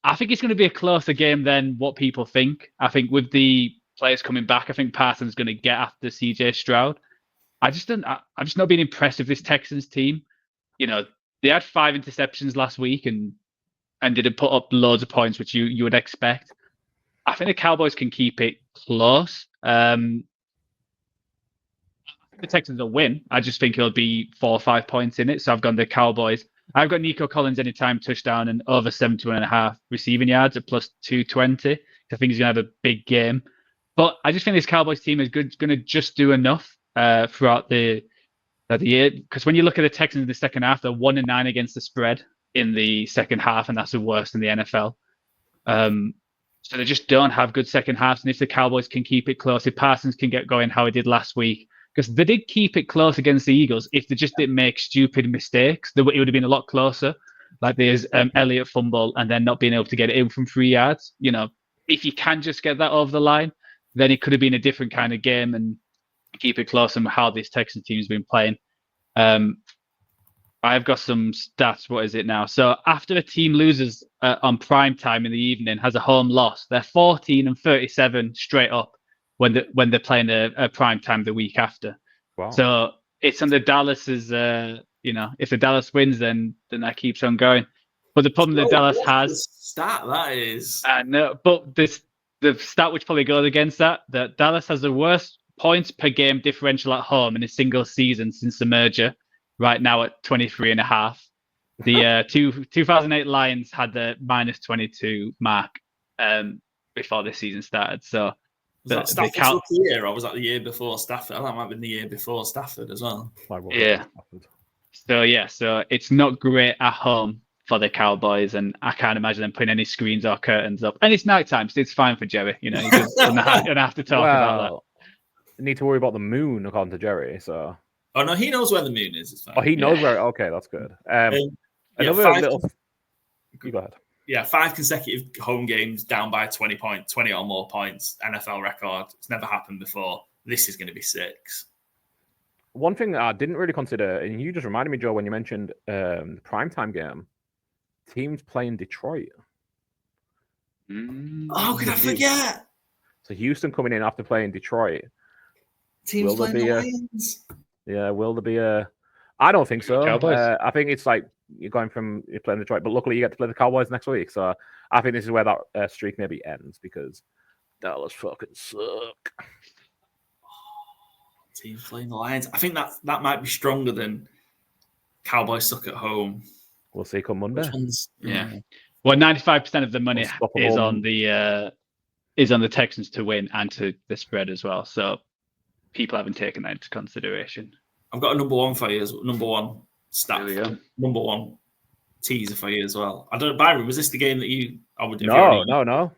I think it's going to be a closer game than what people think. I think with the players coming back, I think Parsons going to get after CJ Stroud. I'm just not being impressed with this Texans team. You know, they had 5 interceptions last week and didn't put up loads of points, which you would expect. I think the Cowboys can keep it close. The Texans will win. I just think it'll be 4 or 5 points in it. So I've gone the Cowboys. I've got Nico Collins anytime touchdown and over 71.5 receiving yards at plus 220. I think he's going to have a big game. But I just think this Cowboys team is going to just do enough throughout the year. Because when you look at the Texans in the second half, they're 1-9 against the spread in the second half, and that's the worst in the NFL. So they just don't have good second halves. And if the Cowboys can keep it close, if Parsons can get going how he did last week, because they did keep it close against the Eagles. If they just didn't make stupid mistakes, it would have been a lot closer. Like there's Elliott fumble and then not being able to get it in from 3 yards. You know, if you can just get that over the line, then it could have been a different kind of game and keep it close and how this Texans team has been playing. I've got some stats. What is it now? So after a team loses on prime time in the evening, has a home loss, they're 14-37 straight up when they're playing a prime time the week after. Wow. So it's under Dallas's. If the Dallas wins, then that keeps on going. But the problem that Dallas has stat that is. No, but the stat which probably goes against that Dallas has the worst points per game differential at home in a single season since the merger. Right now at 23.5. The 2008 Lions had the -22 mark before the season started. So was that Stafford's rookie year, or was that the year before Stafford? That might have been the year before Stafford as well. Yeah. So it's not great at home for the Cowboys, and I can't imagine them putting any screens or curtains up. And it's nighttime, so it's fine for Jerry. You know, he doesn't have to talk about that. Need to worry about the moon, according to Jerry. So. Oh no, he knows where the moon is. It's fine. Oh, he knows where. Okay, that's good. Another little. You go ahead. Yeah, 5 consecutive home games down by 20 or more points. NFL record. It's never happened before. This is going to be 6. One thing that I didn't really consider, and you just reminded me, Joe, when you mentioned the primetime game, teams playing Detroit. Oh, could I forget? So Houston coming in after playing Detroit. Teams playing the Lions. Yeah, will there be a? I don't think so. I think it's like you're playing Detroit, but luckily you get to play the Cowboys next week. So I think this is where that streak maybe ends because Dallas fucking suck. Teams playing the Lions. I think that might be stronger than Cowboys suck at home. We'll see come Monday. Yeah. Well, 95% of the money is on the Texans to win and to the spread as well. So people haven't taken that into consideration. I've got a number one for you. Number one stat. There we go. Number one teaser for you as well. I don't know, Byron, was this the game that you? No.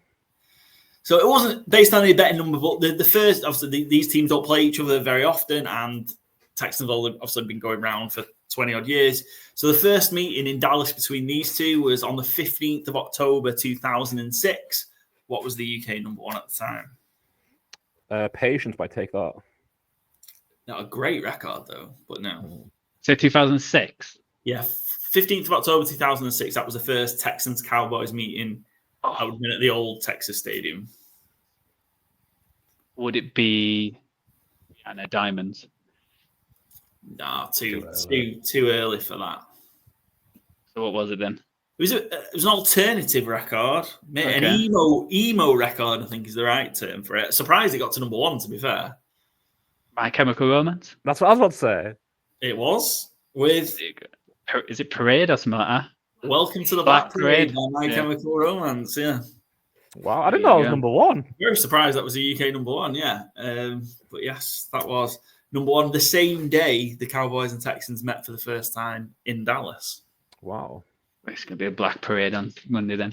So it wasn't based on any betting number, but the first, obviously, these teams don't play each other very often, and Texans have obviously been going around for 20 odd years. So the first meeting in Dallas between these two was on the 15th of October 2006. What was the UK number one at the time? Patience might take that. Not a great record, though, but no. So 2006? Yeah, 15th of October 2006. That was the first Texans-Cowboys meeting. I would have been at the old Texas Stadium. Would it be Diamonds? Nah, too early for that. So what was it then? It was an alternative record. An emo record, I think is the right term for it. Surprised it got to number one, to be fair. My Chemical Romance? That's what I was about to say. It was with... Is it Parade or something like that? Welcome to the Black Parade by My Chemical Romance, yeah. Wow, I didn't know it was number one. Very surprised that was a UK number one, yeah. But yes, that was number one. The same day, the Cowboys and Texans met for the first time in Dallas. Wow. It's going to be a black parade on Monday then.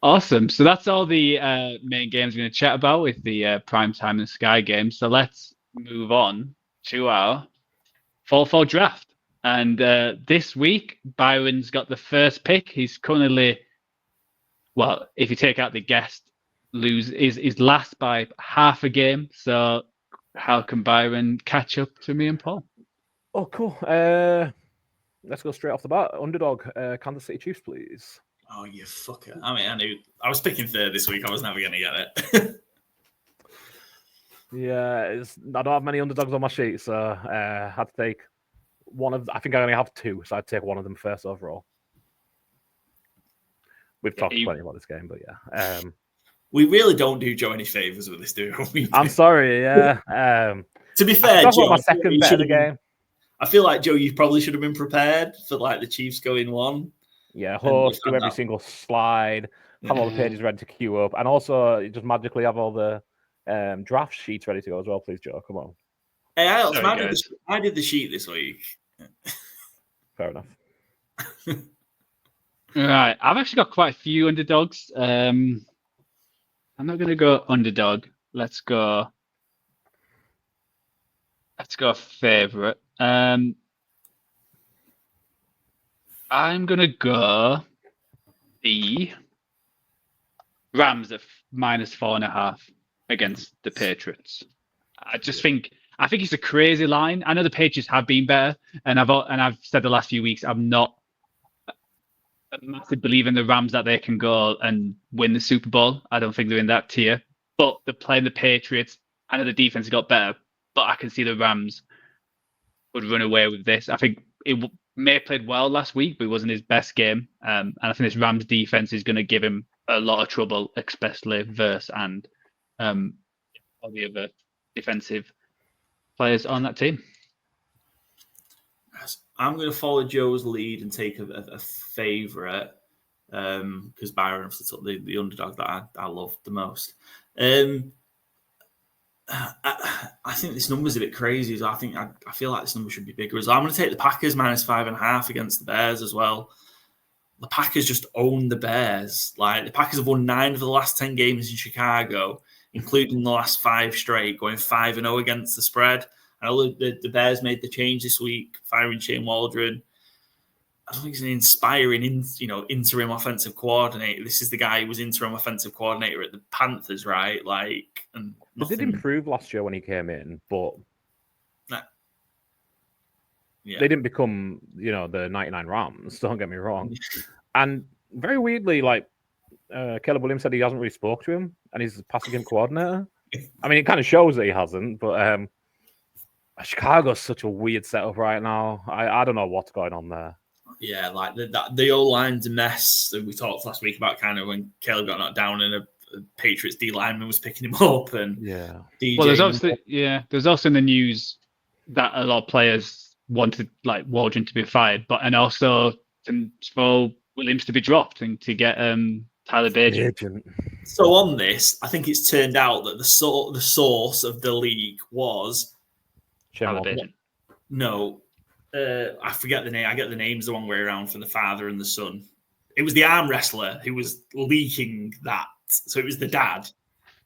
Awesome. So that's all the main games we're going to chat about with the Primetime and Sky games. So let's move on to our fall draft. And this week, Byron's got the first pick. He's currently, well, if you take out the guest, is last by half a game. So how can Byron catch up to me and Paul? Oh, cool. Let's go straight off the bat. Underdog, Kansas City Chiefs, please. Oh, you fucker. I mean, I was picking third this week. I was never going to get it. Yeah, I don't have many underdogs on my sheet, so I had to take one of. I think I only have two, so I'd take one of them first overall. We've talked plenty about this game, but yeah. We really don't do Joe any favors with this, do we? I'm sorry, yeah. To be fair, Joe, my second bet of the game. I feel like, Joe, you probably should have been prepared for like the Chiefs going one. Yeah, host, do every single slide, have all the pages ready to queue up, and also just magically have all the draft sheets ready to go as well, please, Joe. Come on. Hey, I did the sheet this week. Fair enough. Right, I've actually got quite a few underdogs. I'm not going to go underdog. Let's go favorite. I'm going to go the Rams at -4.5 against the Patriots. I think it's a crazy line. I know the Patriots have been better, and I've said the last few weeks I'm not a massive believer in the Rams that they can go and win the Super Bowl. I don't think they're in that tier, but they're playing the Patriots. I know the defense got better, but I can see the Rams would run away with this. I think May played well last week, but it wasn't his best game. And I think this Rams defense is going to give him a lot of trouble, especially Verse and all the other defensive players on that team. I'm going to follow Joe's lead and take a favourite because Byron obviously took the underdog that I love the most. I think this number's a bit crazy. So I feel like this number should be bigger as well. I'm going to take the Packers -5.5 against the Bears as well. The Packers just own the Bears. Like the Packers have won 9 of the last 10 games in Chicago, including the last 5 straight, going 5-0 against the spread. I know the Bears made the change this week, firing Shane Waldron. I don't think he's an inspiring, interim offensive coordinator. This is the guy who was interim offensive coordinator at the Panthers, right? Like, and they did improve last year when he came in, but they didn't become, the 99 Rams. Don't get me wrong. And very weirdly, like Caleb Williams said, he hasn't really spoke to him, and he's a passing game coordinator. I mean, it kind of shows that he hasn't, but Chicago's such a weird setup right now. I don't know what's going on there. Yeah, like the O-line's a mess. We talked last week about kind of when Caleb got knocked down and a Patriots D lineman was picking him up, and DJ. Well, there's also in the news that a lot of players wanted like Waldron to be fired, and also for Williams to be dropped and to get Tyler Bagent. So on this, I think it's turned out that the source of the leak was Tyler Bagent. No. I forget the name. I get the names the wrong way around for the father and the son. It was the arm wrestler who was leaking that. So it was the dad,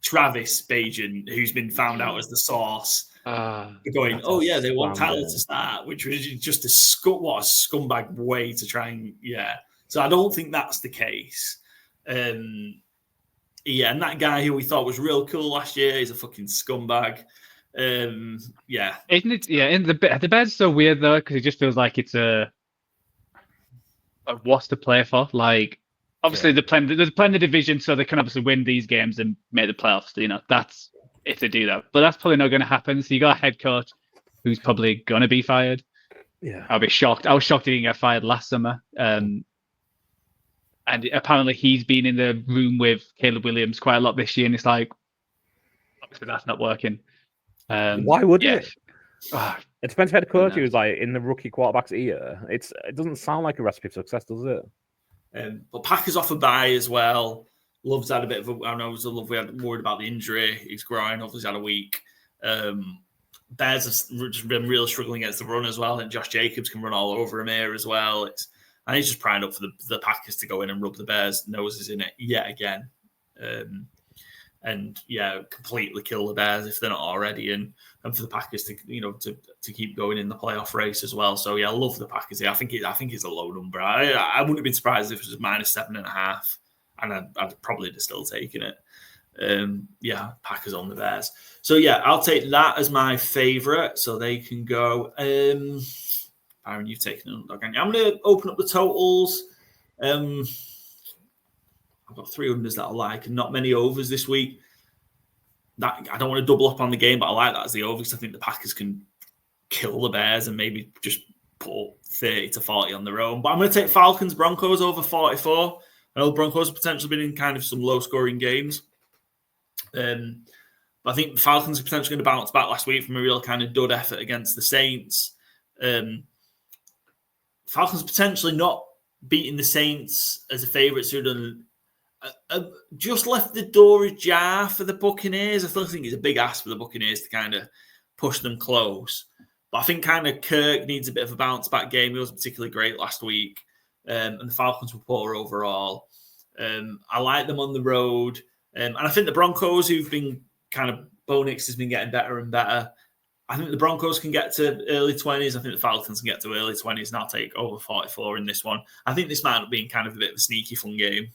Travis Bagent, who's been found out as the source. Going, oh yeah, they want Tyler to start, which was just a scumbag way to try and So I don't think that's the case. And that guy who we thought was real cool last year is a fucking scumbag. Isn't it? Yeah, in the bed's so weird though because it just feels like it's a what's to play for. Like obviously they're playing the division, so they can obviously win these games and make the playoffs. That's if they do that, but that's probably not going to happen. So you got a head coach who's probably going to be fired. Yeah, I'll be shocked. I was shocked he didn't get fired last summer. And apparently he's been in the room with Caleb Williams quite a lot this year, and it's like obviously that's not working. Why would it? It depends if head coach who's like in the rookie quarterback's ear. It doesn't sound like a recipe for success, does it? But Packers off a bye as well. Love's had a bit of I know it was a Love we had worried about the injury. He's growing, obviously had a week. Bears have just been really struggling against the run as well, and Josh Jacobs can run all over him here as well. And he's just primed up for the Packers to go in and rub the Bears' noses in it yet again. And completely kill the Bears if they're not already, and for the Packers to keep going in the playoff race as well. So I love the Packers here. I think it's a low number. I wouldn't have been surprised if it was -7.5, and I'd probably have still taken it. Packers on the Bears. So I'll take that as my favorite. So they can go. Byron, you've taken an underdog. I'm going to open up the totals. I've got 3 unders that I like and not many overs this week. That I don't want to double up on the game, but I like that as the over because I think the Packers can kill the Bears and maybe just put 30 to 40 on their own. But I'm going to take Falcons Broncos over 44. I know Broncos have potentially been in kind of some low scoring games. But I think Falcons are potentially going to bounce back last week from a real kind of dud effort against the Saints. Falcons potentially not beating the Saints as a favourite who done just left the door ajar for the Buccaneers. I still think it's a big ask for the Buccaneers to kind of push them close. But I think kind of Kirk needs a bit of a bounce back game. He wasn't particularly great last week. And the Falcons were poor overall. I like them on the road. And I think the Broncos, who've been kind of Bo Nix has been getting better and better. I think the Broncos can get to early 20s. I think the Falcons can get to early 20s, and I'll take over 44 in this one. I think this might end up being kind of a bit of a sneaky fun game.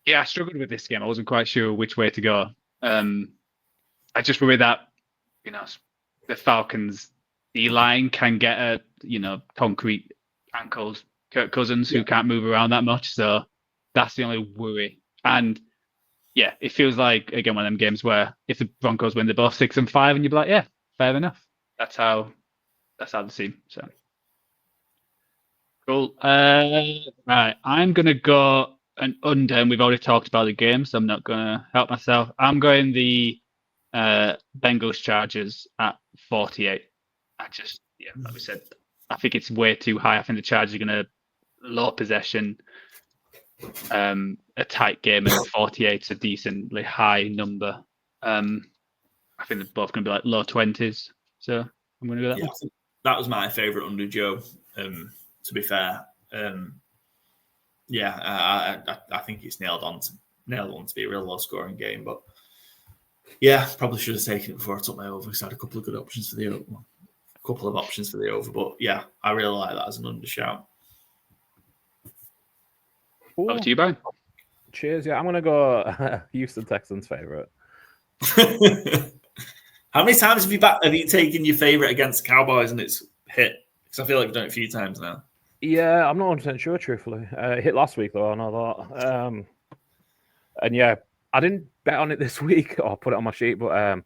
Yeah, I struggled with this game. I wasn't quite sure which way to go. I just worry that, the Falcons D-line can get a, concrete ankles. Kirk Cousins, who can't move around that much. So that's the only worry. And it feels like, again, one of them games where if the Broncos win, they're both 6-5, and you'd be like, fair enough. That's how they seem. So cool. Right, I'm gonna go an under, and we've already talked about the game, so I'm not gonna help myself. I'm going the Bengals Chargers at 48. Like we said, I think it's way too high. I think the Chargers are gonna low possession, a tight game, and 48 is a decently high number. I think they're both going to be like low 20s. So I'm going to go that one. That was my favourite under, Joe, to be fair. I think it's nailed on to be a real low-scoring game. But, probably should have taken it before I took my over because I had a couple of good options for the over. A couple of options for the over. But, I really like that as an undershout. Over to you, Byron. Cheers. I'm going to go Houston Texans favourite. How many times have you taken your favourite against Cowboys and it's hit? Because I feel like we've done it a few times now. Yeah, I'm not 100% sure, truthfully. It hit last week, though, I know that. I didn't bet on it this week or put it on my sheet, but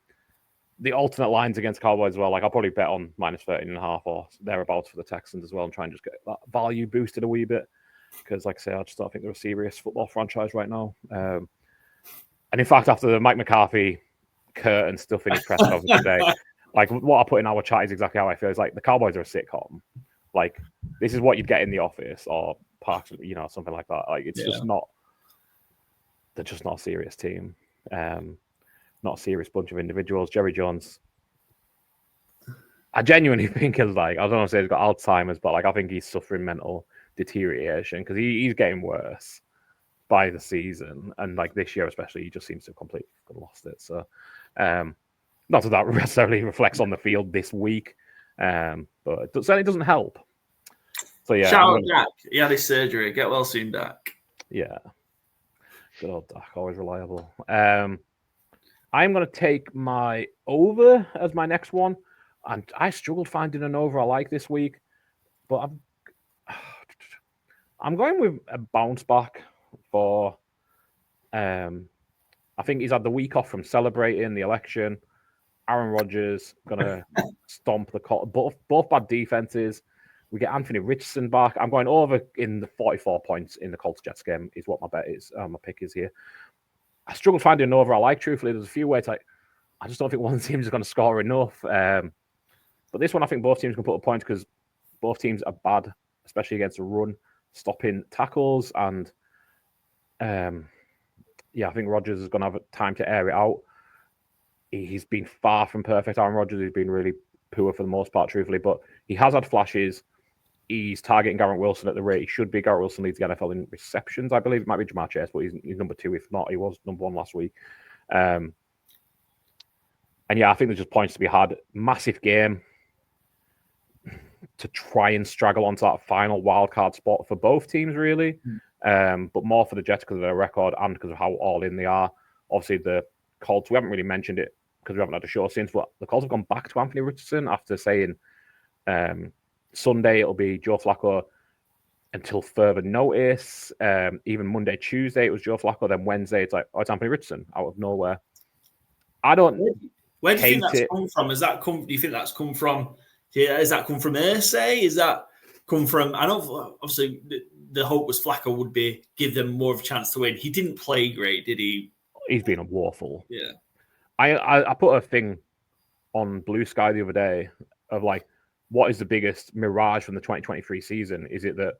the alternate lines against Cowboys as well, like I'll probably bet on -13.5 or thereabouts for the Texans as well and try and just get that value boosted a wee bit. Because, like I say, I just don't think they're a serious football franchise right now. And in fact, after the Mike McCarthy curtain stuff in his press conference today, like what I put in our chat is exactly how I feel. It's like the Cowboys are a sitcom. Like this is what you'd get in the office or Parks, something like that. Like it's just not. They're just not a serious team. Not a serious bunch of individuals. Jerry Jones. I genuinely think is like I don't want to say he's got Alzheimer's, but like I think he's suffering mental deterioration because he's getting worse by the season, and like this year especially, he just seems to have completely lost it. So, not that necessarily reflects on the field this week, but it certainly doesn't help. So shout out Dak. He had his surgery. Get well soon, Dak. Yeah, good old Dak, always reliable. I'm going to take my over as my next one, and I struggled finding an over I like this week, but I'm going with a bounce back for. I think he's had the week off from celebrating the election. Aaron Rodgers gonna stomp the both bad defenses. We get Anthony Richardson back. I'm going over in the 44 points in the Colts Jets game is what my bet is. My pick is here. I struggled finding an over I like. Truthfully, there's a few ways I just don't think one of the teams is going to score enough. But this one, I think both teams can put a point because both teams are bad, especially against the run, stopping tackles. And I think Rodgers is going to have time to air it out. he's been far from perfect. Aaron Rodgers has been really poor for the most part, truthfully, but he has had flashes. He's targeting Garrett Wilson at the rate he should be. Garrett Wilson leads the NFL in receptions, I believe. It might be Jamar Chase, but he's number 2. If not, he was number 1 last week. And yeah, I think there's just points to be had. Massive game to try and straggle onto that final wildcard spot for both teams, really. But more for the Jets because of their record and because of how all in they are. Obviously, the Colts, we haven't really mentioned it because we haven't had a show since, but the Colts have gone back to Anthony Richardson after saying Sunday it'll be Joe Flacco until further notice. Even Monday, Tuesday, it was Joe Flacco. Then Wednesday, it's like, oh, it's Anthony Richardson out of nowhere. I don't. Where do you think that's come from? Has that come? Do you think that's come from? Yeah, has that come from Irsay? Is that come from? I know, obviously, the hope was Flacco would give them more of a chance to win. He didn't play great, did he? He's been a woeful. Yeah. I put a thing on Blue Sky the other day of like, what is the biggest mirage from the 2023 season? Is it that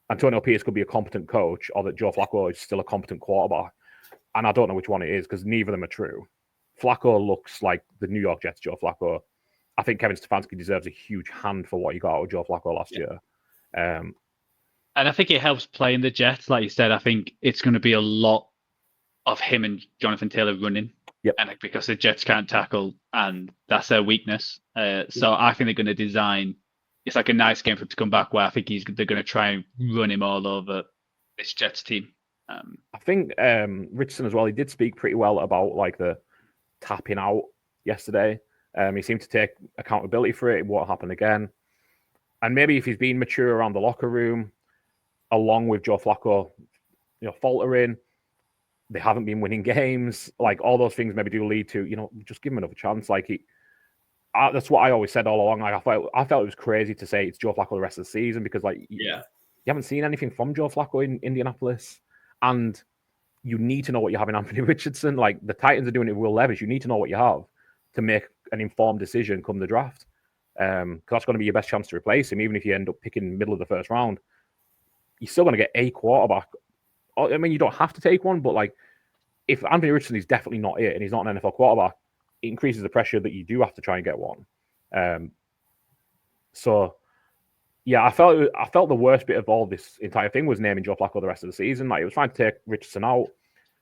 Antonio Pierce could be a competent coach or that Joe Flacco is still a competent quarterback? And I don't know which one it is because neither of them are true. Flacco looks like the New York Jets Joe Flacco. I think Kevin Stefanski deserves a huge hand for what he got out of Joe Flacco last year. And I think it helps playing the Jets. Like you said, I think it's going to be a lot of him and Jonathan Taylor running. Yep. And because the Jets can't tackle, and that's their weakness. So I think they're going to design. It's like a nice game for him to come back. Where I think they're going to try and run him all over this Jets team. I think Richardson as well. He did speak pretty well about like the tapping out yesterday. He seemed to take accountability for it. It won't happen again. And maybe if he's been mature around the locker room, along with Joe Flacco, faltering. They haven't been winning games. Like all those things maybe do lead to, just give him another chance. Like that's what I always said all along. Like I felt it was crazy to say it's Joe Flacco the rest of the season because you haven't seen anything from Joe Flacco in Indianapolis, and you need to know what you have in Anthony Richardson. Like the Titans are doing it with Will Levis. You need to know what you have to make an informed decision come the draft. Because that's going to be your best chance to replace him. Even if you end up picking middle of the first round, you're still going to get a quarterback. I mean, you don't have to take one, but like if Anthony Richardson is definitely not it and he's not an NFL quarterback, it increases the pressure that you do have to try and get one. So yeah, I felt the worst bit of all this entire thing was naming Joe Flacco the rest of the season. Like it was fine to take Richardson out.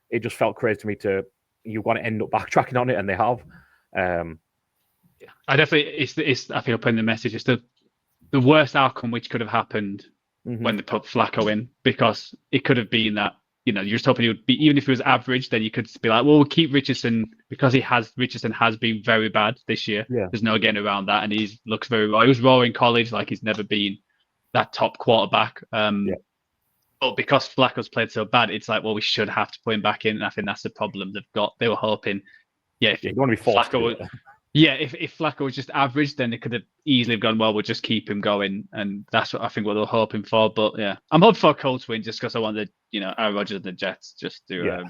It just felt crazy to me you want to end up backtracking on it, and they have. I definitely it's I feel putting the message. It's the worst outcome which could have happened when they put Flacco in, because it could have been that you're just hoping he would be, even if he was average, then you could be like, well, we'll keep Richardson because Richardson has been very bad this year. Yeah. There's no getting around that, and he looks very raw. He was raw in college, like he's never been that top quarterback. But because Flacco's played so bad, it's like, well, we should have to put him back in, and I think that's the problem they've got. They were hoping, if you want to be forced Flacco. If Flacco was just average, then they could have easily gone, well, we'll just keep him going. And that's what I think what they were hoping for. But yeah, I'm hoping for a Colts win just because I wanted, Aaron Rodgers and the Jets just to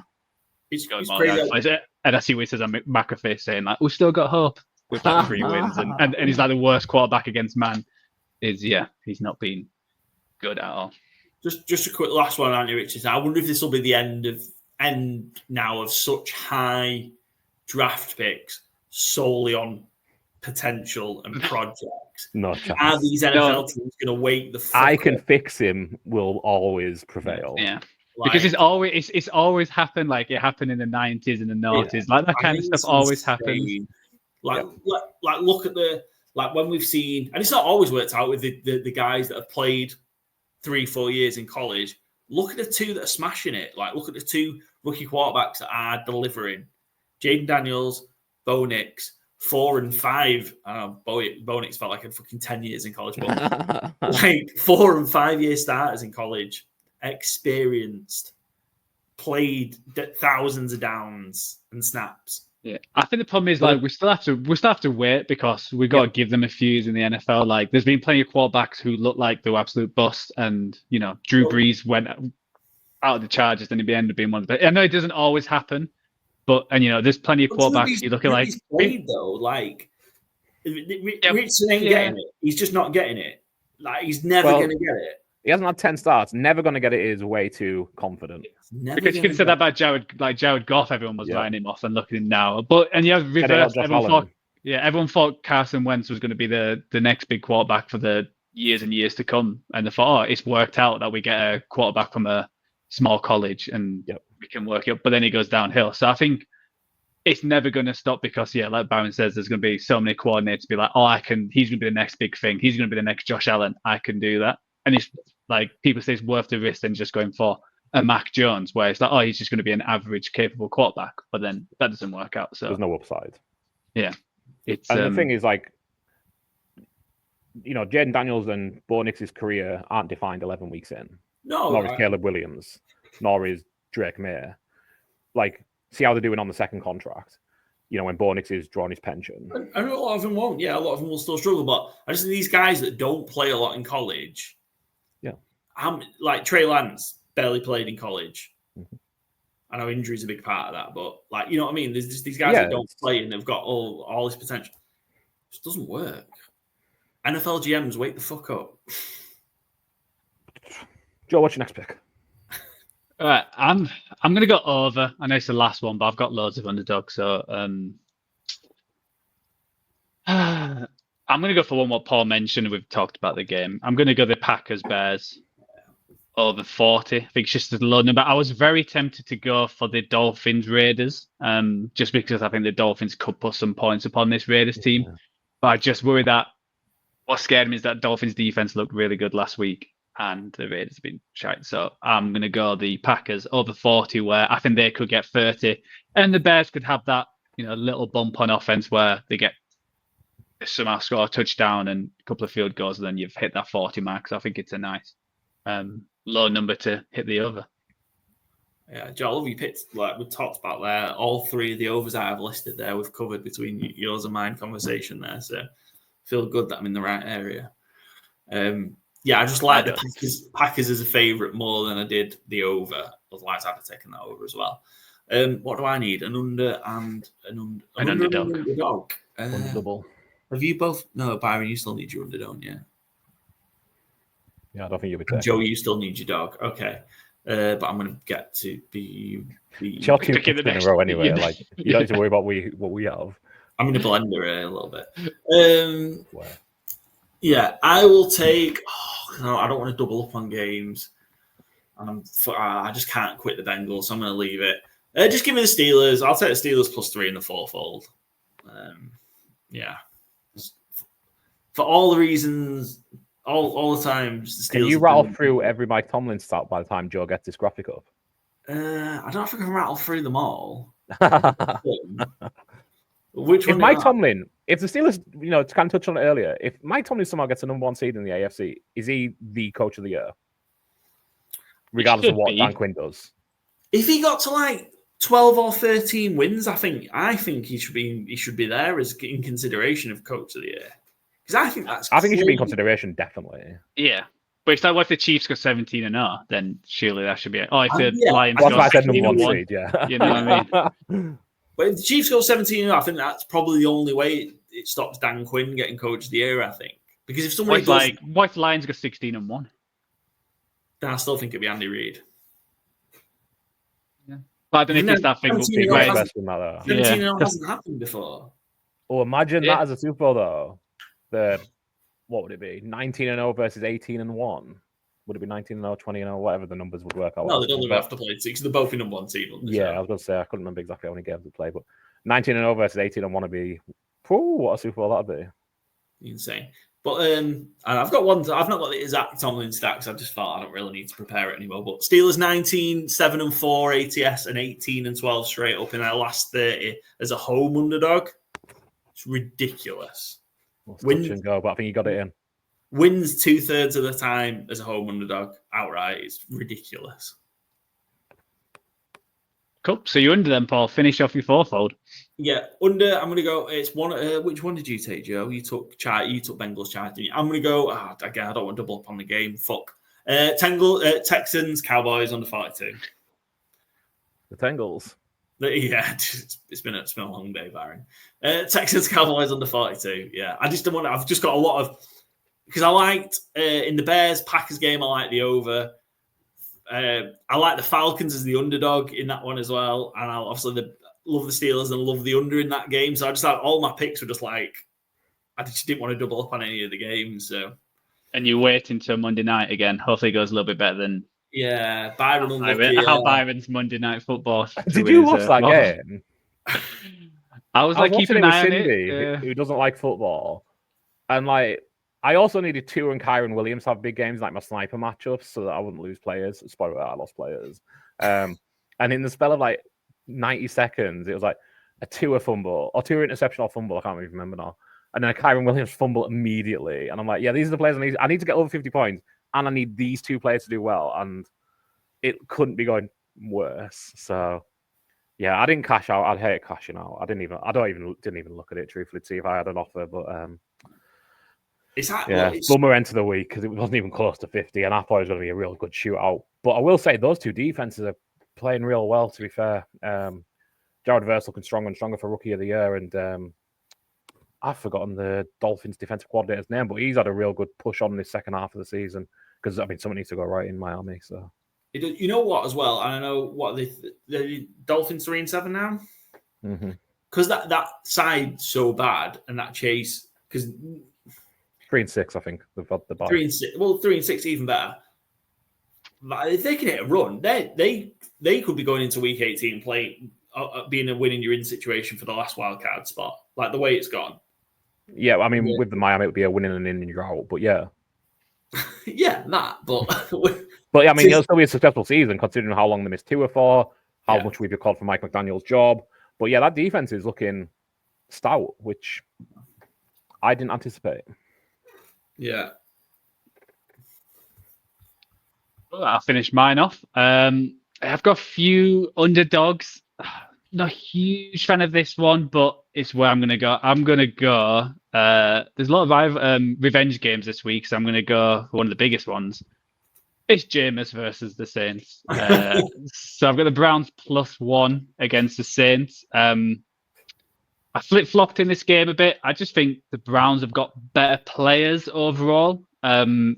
it's crazy. And I see what he says on McAfee saying, like, we've still got hope with like 3 wins. And he's like the worst quarterback against man. He's not been good at all. Just a quick last one, Anthony Richardson. I wonder if this will be the end now of such high draft picks solely on potential and projects. No chance. Are these NFL teams going to wait the fuck I can fix him will always prevail. Yeah. Because it's always happened. Like it happened in the 90s and the 90s. Like that kind of stuff always happens. Like look at when we've seen, and it's not always worked out with the guys that have played 3-4 years in college. Look at the 2 that are smashing it. Like look at the 2 rookie quarterbacks that are delivering. Jaden Daniels, Bo Nix, 4 and 5. Bo Nix felt like a fucking 10 years in college, but like 4 and 5 year starters in college, experienced, played thousands of downs and snaps. Yeah, I think the problem is like we still have to wait because we've got to give them a few years in the NFL. Like there's been plenty of quarterbacks who look like they were absolute busts, and Drew Brees went out of the Chargers and he ended up being one of the. I know it doesn't always happen. But there's plenty of quarterbacks you look at like played though. Like Richardson ain't getting it. He's just not getting it. Like he's never going to get it. He hasn't had 10 starts. Never going to get it his way too confident. Because you can say that about Jared Goff. Everyone was writing him off and looking at him now. And you have reversed. Everyone thought Carson Wentz was going to be the next big quarterback for the years and years to come. And they thought, it's worked out that we get a quarterback from a small college and we can work it up. But then he goes downhill. So I think it's never going to stop because, like Byron says, there's going to be so many coordinators to be like, he's going to be the next big thing. He's going to be the next Josh Allen. I can do that. And it's like people say it's worth the risk than just going for a Mac Jones, where it's like, he's just going to be an average, capable quarterback. But then that doesn't work out. So there's no upside. Yeah. The thing is, like, Jaden Daniels and Bo Nix's career aren't defined 11 weeks in. No. Nor is Caleb Williams, nor is Drake May. Like, see how they're doing on the second contract. When Bo Nix is drawing his pension. I know a lot of them won't. Yeah, a lot of them will still struggle. But I just think these guys that don't play a lot in college. Like Trey Lance barely played in college. Mm-hmm. I know injury is a big part of that, but like, you know what I mean? There's just these guys that don't play and they've got all this potential. It just doesn't work. NFL GMs, wake the fuck up. Joe, what's your next pick? All right, I'm going to go over. I know it's the last one, but I've got loads of underdogs, so I'm going to go for one what Paul mentioned. We've talked about the game. I'm going to go the Packers Bears over 40. I think it's just a low number. I was very tempted to go for the Dolphins Raiders, just because I think the Dolphins could put some points upon this Raiders team. But I just worry that what scared me is that Dolphins defense looked really good last week. And the Raiders have been shite. So I'm going to go the Packers over 40, where I think they could get 30. And the Bears could have that, little bump on offense where they somehow score a touchdown and a couple of field goals, and then you've hit that 40 mark. So I think it's a nice low number to hit the over. Yeah, Joe, I love you picked, like we talked about there, all three of the overs I have listed there, we've covered between yours and mine conversation there. So feel good that I'm in the right area. Yeah, I just like the Packers as a favourite more than I did the over. Otherwise, I'd have taken that over as well. What do I need? An under and an underdog. Double. Have you both? No, Byron, you still need your under, don't you? Yeah, I don't think you'll be taking. Joe, you still need your dog. Okay. But I'm going to get to be two picks in a row anyway. Like, you don't need to worry about what we have. I'm going to blend her a little bit. Yeah, I will take. I don't want to double up on games, and I just can't quit the Bengals, so I'm going to leave it. Just give me the Steelers. I'll take the Steelers +3 in the fourfold. Yeah, for all the reasons, all the times. The Steelers. Can you rattle through every Mike Tomlin stat by the time Joe gets this graphic up? I don't know if I can rattle through them all. Which one? If Mike Tomlin, if the Steelers, to kind of touch on it earlier, if Mike Tomlin somehow gets the number 1 seed in the AFC, is he the coach of the year? Regardless of what Dan Quinn does. If he got to like 12 or 13 wins, I think he should be there as in consideration of coach of the year. Because I think he should be in consideration, definitely. Yeah. But if the Chiefs go 17-0, then surely that should be it. If the Lions go 17-1, seed, yeah. You know what I mean? But if the Chiefs go 17-0, I think that's probably the only way it stops Dan Quinn getting coach of the year, I think. Because if somebody what if Lions go 16-1? Then I still think it'd be Andy Reid. Yeah. But I don't know if that thing will be right. 17-0 hasn't happened before. Oh, imagine that as a Super Bowl, though. What would it be? 19-0 versus 18-1. Would it be 19-0, 20-0, whatever the numbers would work out? No, they don't even have to play 6. They're both in number 1 seed. Yeah, I was going to say, I couldn't remember exactly how many games they play, but 19-0 versus 18-1 would be, what a Super Bowl that'd be. Insane. But and I've got one. I've not got the exact Tomlin stacks. I just thought I don't really need to prepare it anymore. But Steelers 19, 7-4 ATS, and 18-12 straight up in their last 30 as a home underdog. It's ridiculous. Wins and go, but I think you got it in. Wins 2/3 of the time as a home underdog outright. It's ridiculous. Cool. So you're under them, Paul. Finish off your fourfold. Yeah, under. I'm going to go. It's one. Which one did you take, Joe? You took Bengals Chargers, didn't you? I'm going to go. Again, I don't want to double up on the game. Fuck. Texans Cowboys under 42. The Tangles. Yeah, it's been a long day, Byron. Texans Cowboys under 42. Yeah, I just don't want. I've just got a lot of because I liked in the Bears-Packers game, I liked the over. I like the Falcons as the underdog in that one as well. And I obviously love the Steelers and love the under in that game. So I just had all my picks were just like, I just didn't want to double up on any of the games. So. And you wait until Monday night again. Hopefully it goes a little bit better than Byron unlucky. How Byron's Monday night football. Did you watch that game? I was like keeping an eye on Cindy, who doesn't like football. And like, I also needed Tua and Kyron Williams to have big games, like my sniper matchups, so that I wouldn't lose players. Spoiler alert, I lost players. And in the spell of like 90 seconds, it was like a Tua fumble, or Tua interception or fumble, I can't even remember now. And then a Kyron Williams fumble immediately. And I'm like, yeah, these are the players I need to get over 50 points, and I need these two players to do well. And it couldn't be going worse. So yeah, I didn't cash out. I'd hate cashing out. didn't even look at it truthfully to see if I had an offer, but it's bummer end to the week because it wasn't even close to 50, and I thought it was going to be a real good shootout. But I will say those two defenses are playing real well. To be fair, Jared Verse looking stronger and stronger for Rookie of the Year, and I've forgotten the Dolphins defensive coordinator's name, but he's had a real good push on this second half of the season because I mean someone needs to go right in Miami. So you know what as well, and I know what the Dolphins 3-7 now because that side's so bad and that chase because. 3-6, I think. They've got the bye. 3-6. Well, 3-6 even better. But if they can hit a run, they could be going into week 18 playing, being a winning you're in situation for the last wild card spot. Like the way it's gone. Yeah, I mean, with the Miami, it would be a winning and in you're out. But yeah, yeah, that. But but I mean, it'll still be a successful season considering how long they missed Tua for, how much we've called for Mike McDaniel's job. But yeah, that defense is looking stout, which I didn't anticipate. Yeah. Well, I'll finish mine off. I've got a few underdogs. Not a huge fan of this one, but it's where I'm going to go. I'm going to go. There's a lot of revenge games this week, so I'm going to go for one of the biggest ones. It's Jameis versus the Saints. So I've got the Browns +1 against the Saints. I flip-flopped in this game a bit. I just think the Browns have got better players overall. And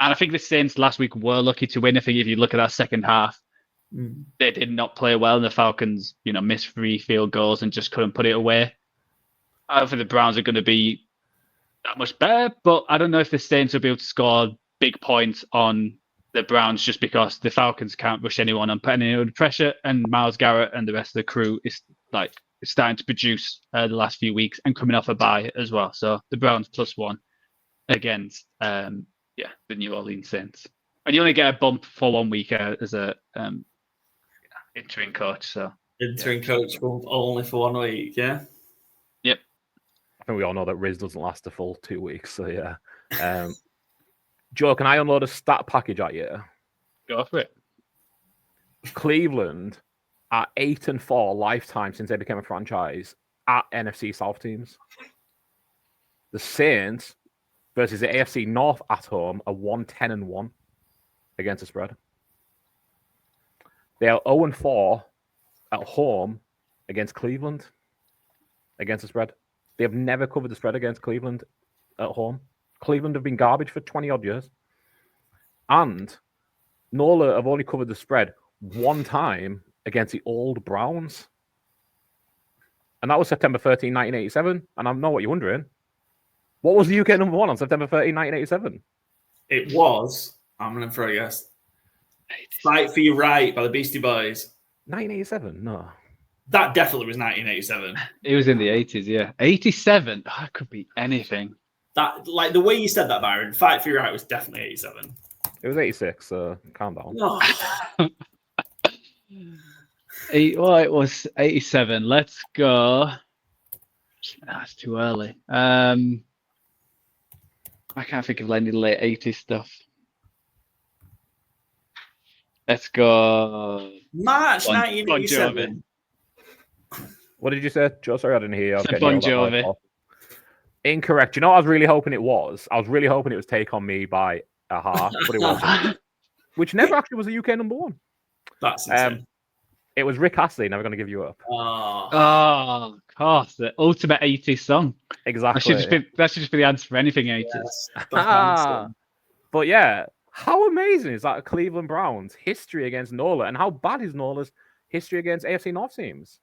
I think the Saints last week were lucky to win. I think if you look at that second half, they did not play well. And the Falcons, missed 3 field goals and just couldn't put it away. I don't think the Browns are going to be that much better, but I don't know if the Saints will be able to score big points on the Browns just because the Falcons can't rush anyone and put anyone under pressure. And Myles Garrett and the rest of the crew is starting to produce the last few weeks and coming off a bye as well. So the Browns +1 against the New Orleans Saints. And you only get a bump for 1 week as a interim coach. So interim coach bump only for 1 week, yeah? Yep. I think we all know that Riz doesn't last a full 2 weeks, so yeah. Joe, can I unload a stat package at you? Go for it. Cleveland are 8-4 lifetime since they became a franchise at NFC South teams. The Saints versus the AFC North at home are 1-10-1 against the spread. They are 0-4 at home against Cleveland against the spread. They have never covered the spread against Cleveland at home. Cleveland have been garbage for 20 odd years. And NOLA have only covered the spread one time against the old Browns. And that was September 13, 1987. And I know what you're wondering. What was the UK number 1 on September 13, 1987? It was, I'm going to throw a guess, Fight for Your Right by the Beastie Boys. 1987? No. That definitely was 1987. It was in the 80s, yeah. 87? Oh, it could be anything. That, like the way you said that, Byron, Fight for Your Right was definitely 87. It was 86, so calm down. No. It was 87. Let's go. That's too early. I can't think of any late 80s stuff. Let's go. March 1987. What did you say, Joe? Sorry, I didn't hear you. Bon Jovi. Incorrect. You know what I was really hoping it was? I was really hoping it was Take On Me by Aha, but it wasn't. Which never actually was a UK number 1. That's insane. It was Rick Astley, Never Gonna Give You Up. Oh, Oh, of course, the ultimate 80s song. Exactly. That should just be the answer for anything 80s. yes, that's my answer. But yeah, how amazing is that Cleveland Browns history against NOLA, and how bad is NOLA's history against AFC North teams?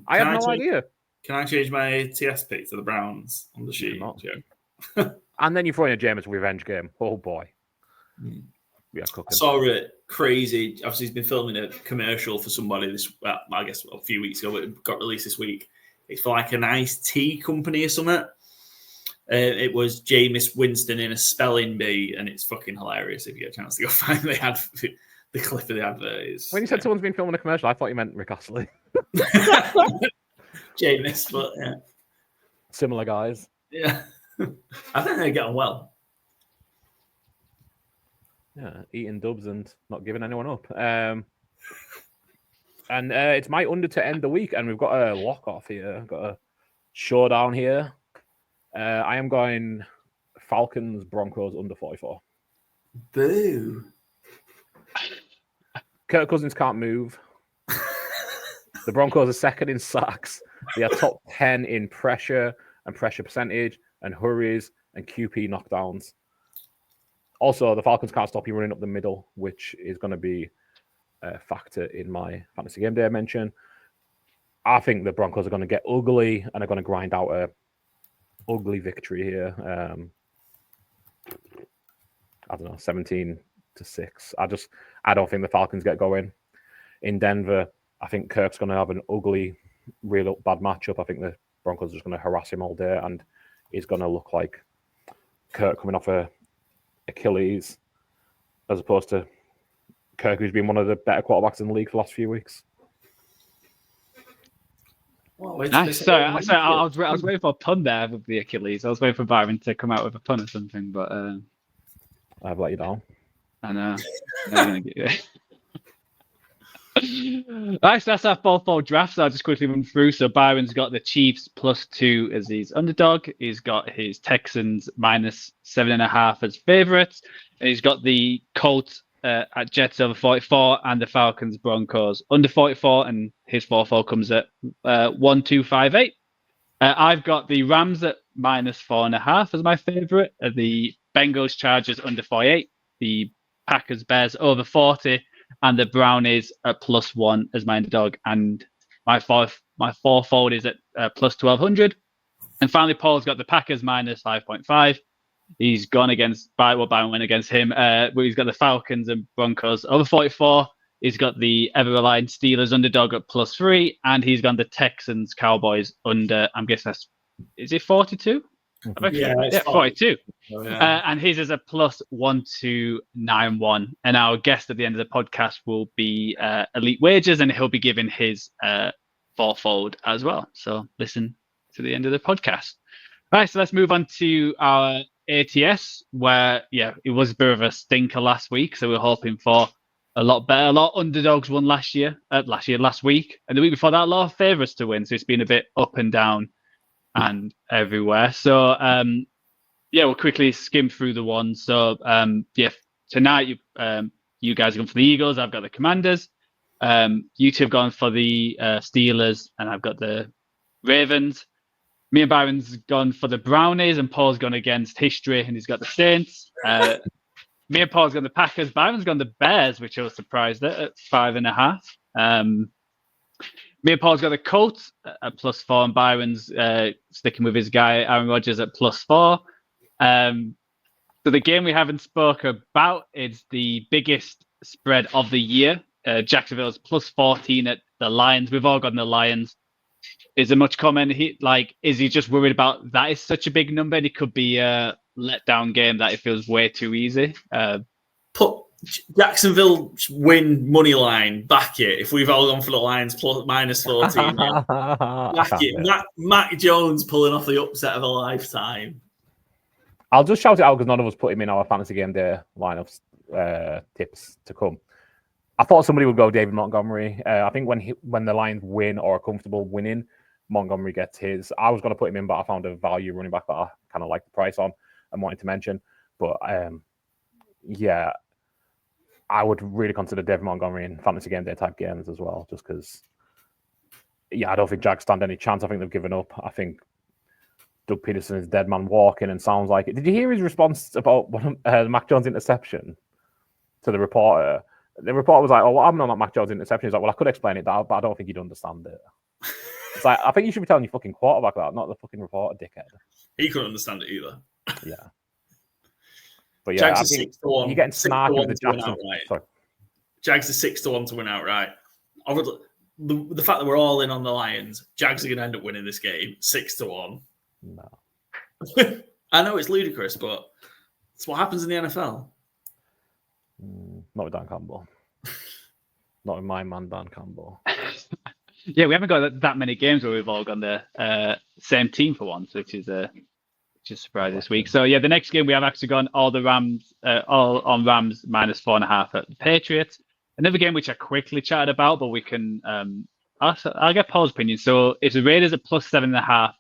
I had no idea. Can I change my ATS pick to the Browns on the sheet? And then you throw in a Jameis revenge game. Oh boy. Yeah, I saw it crazy. Obviously, he's been filming a commercial for somebody I guess a few weeks ago, but it got released this week. It's for like an iced tea company or something. It was Jameis Winston in a spelling bee, and it's fucking hilarious if you get a chance to go find the clip of the advert. When you said someone's been filming a commercial, I thought you meant Rick Astley. Jameis, but yeah. Similar guys. Yeah. I think they get on well. Yeah, eating dubs and not giving anyone up. And it's my under to end the week, and we've got a lock off here. Got a showdown here. I am going Falcons Broncos under 44. Boo. Kirk Cousins can't move. The Broncos are second in sacks. They are top 10 in pressure and pressure percentage and hurries and QP knockdowns. Also, the Falcons can't stop you running up the middle, which is going to be a factor in my fantasy game day I mentioned. I think the Broncos are going to get ugly and are going to grind out a ugly victory here. I don't know, 17-6. I don't think the Falcons get going. In Denver, I think Kirk's going to have an ugly, real bad matchup. I think the Broncos are just going to harass him all day, and he's going to look like Kirk coming off a Achilles, as opposed to Kirk, who's been one of the better quarterbacks in the league for the last few weeks. Nice. Sorry, I was waiting for a pun there with the Achilles. I was waiting for Byron to come out with a pun or something, but I've let you down. I know. I'm gonna get you. Right, so that's our 4-4 draft. So I'll just quickly run through. So Byron's got the Chiefs +2 as his underdog. He's got his Texans -7.5 as favourites. And he's got the Colts at Jets over 44 and the Falcons Broncos under 44. And his 4-4 comes at 1-2-5-8. I've got the Rams at -4.5 as my favourite. The Bengals Chargers under 48. The Packers Bears over 40. And the Brownies at +1 as my underdog, and my four-fold is at +1200. And finally, Paul's got the Packers -5.5. He's gone against Byron went against him. He's got the Falcons and Broncos over 44. He's got the ever-reliant Steelers underdog at +3, and he's gone the Texans Cowboys under. I'm guessing is it 42? Yeah, 42. Oh, yeah. And his is a +1291. And our guest at the end of the podcast will be Elite Wagers, and he'll be giving his fourfold as well. So listen to the end of the podcast. All right, so let's move on to our ATS, where it was a bit of a stinker last week. So we're hoping for a lot better. A lot of underdogs won last week, and the week before that, a lot of favourites to win. So it's been a bit up and down and everywhere. So we'll quickly skim through the ones. So tonight you guys are going for the Eagles. I've got the Commanders. You two have gone for the Steelers, and I've got the Ravens. Me and Byron's gone for the Brownies, and Paul's gone against history, and he's got the Saints. Me and Paul's gone the Packers. Byron's gone the Bears, which I was surprised at 5.5. Me and Paul's got the Colts at +4, and Byron's sticking with his guy Aaron Rodgers at +4. So the game we haven't spoke about is the biggest spread of the year. Jacksonville's +14 at the Lions. We've all gotten the Lions. Is there much comment? Is he just worried about that is such a big number? And it could be a letdown game that it feels way too easy. Put Jacksonville win money line, back it. If we've all gone for the Lions -14, back it. Mac Jones pulling off the upset of a lifetime. I'll just shout it out because none of us put him in our fantasy game day lineups tips to come. I thought somebody would go David Montgomery. I think when the Lions win or are comfortable winning, Montgomery gets his. I was going to put him in, but I found a value running back that I kind of like the price on and wanted to mention. But I would really consider David Montgomery in fantasy game day type games as well, just because. Yeah, I don't think Jags stand any chance. I think they've given up. I think Doug Peterson is dead man walking and sounds like it. Did you hear his response about Mac Jones' interception to the reporter? The reporter was like, "Oh, well, I'm not Mac Jones' interception." He's like, "Well, I could explain it, but I don't think you'd understand it." It's like, I think you should be telling your fucking quarterback that, not the fucking reporter, dickhead. He couldn't understand it either. Yeah. But yeah, Jags I is think 6-1. you're getting snarky with the Jackson. Sorry. Jags is 6-1 to win outright. The fact that we're all in on the Lions, Jags are going to end up winning this game 6-1. No. I know it's ludicrous, but it's what happens in the NFL. Not with Dan Campbell. Not with my man, Dan Campbell. Yeah, we haven't got that many games where we've all gone the same team for once, which is a surprise this week. So yeah, the next game we have actually gone all on Rams -4.5 at the Patriots. Another game which I quickly chatted about, but we can I'll get Paul's opinion. So it's the Raiders at +7.5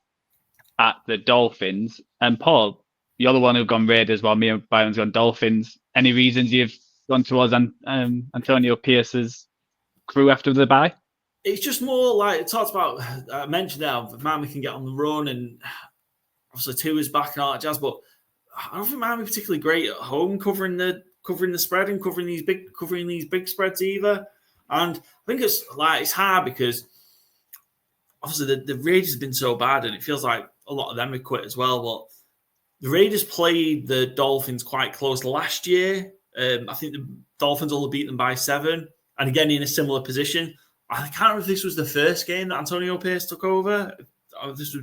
at the Dolphins. And Paul, you're the one who've gone Raiders while me and Byron's gone Dolphins. Any reasons you've gone towards Antonio Pierce's crew after the bye? It's just more like it talks about. I mentioned now, Miami can get on the run, and obviously Tua's back and all that jazz. But I don't think Miami particularly great at home covering the spread and covering these big spreads either. And I think it's hard because obviously the Raiders have been so bad, and it feels like a lot of them have quit as well. But the Raiders played the Dolphins quite close last year. I think the Dolphins only beat them by 7, and again in a similar position. I can't remember if this was the first game that Antonio Pierce took over. It was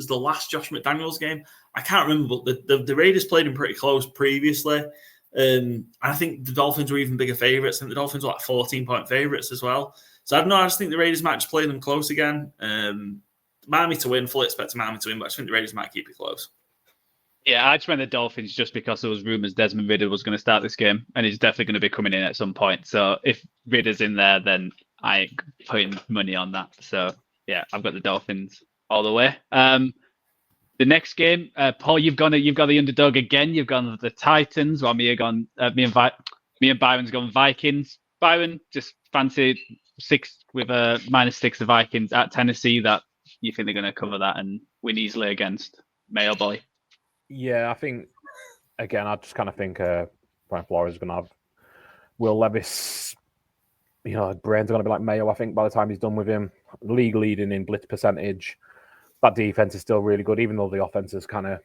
the last Josh McDaniels game. I can't remember, but the Raiders played him pretty close previously. And I think the Dolphins were even bigger favourites. I think the Dolphins were like 14-point favourites as well. So I don't know. I just think the Raiders might just play them close again. Miami to win, fully expect Miami to win, but I just think the Raiders might keep it close. Yeah, I just went the Dolphins just because there was rumours Desmond Ridder was going to start this game, and he's definitely going to be coming in at some point. So if Ridder's in there, then I ain't putting money on that. So yeah, I've got the Dolphins all the way. The next game, Paul, you've got the underdog again. You've gone the Titans, while me and Byron's gone Vikings. Byron, just fancy 6 with a -6 the Vikings at Tennessee. That you think they're going to cover that and win easily against Mayo Boy? Yeah, I think, again, I just kind of think Brian Flores is going to have Will Levis, brains are going to be like Mayo, I think, by the time he's done with him. League leading in blitz percentage. That defense is still really good, even though the offense is kind of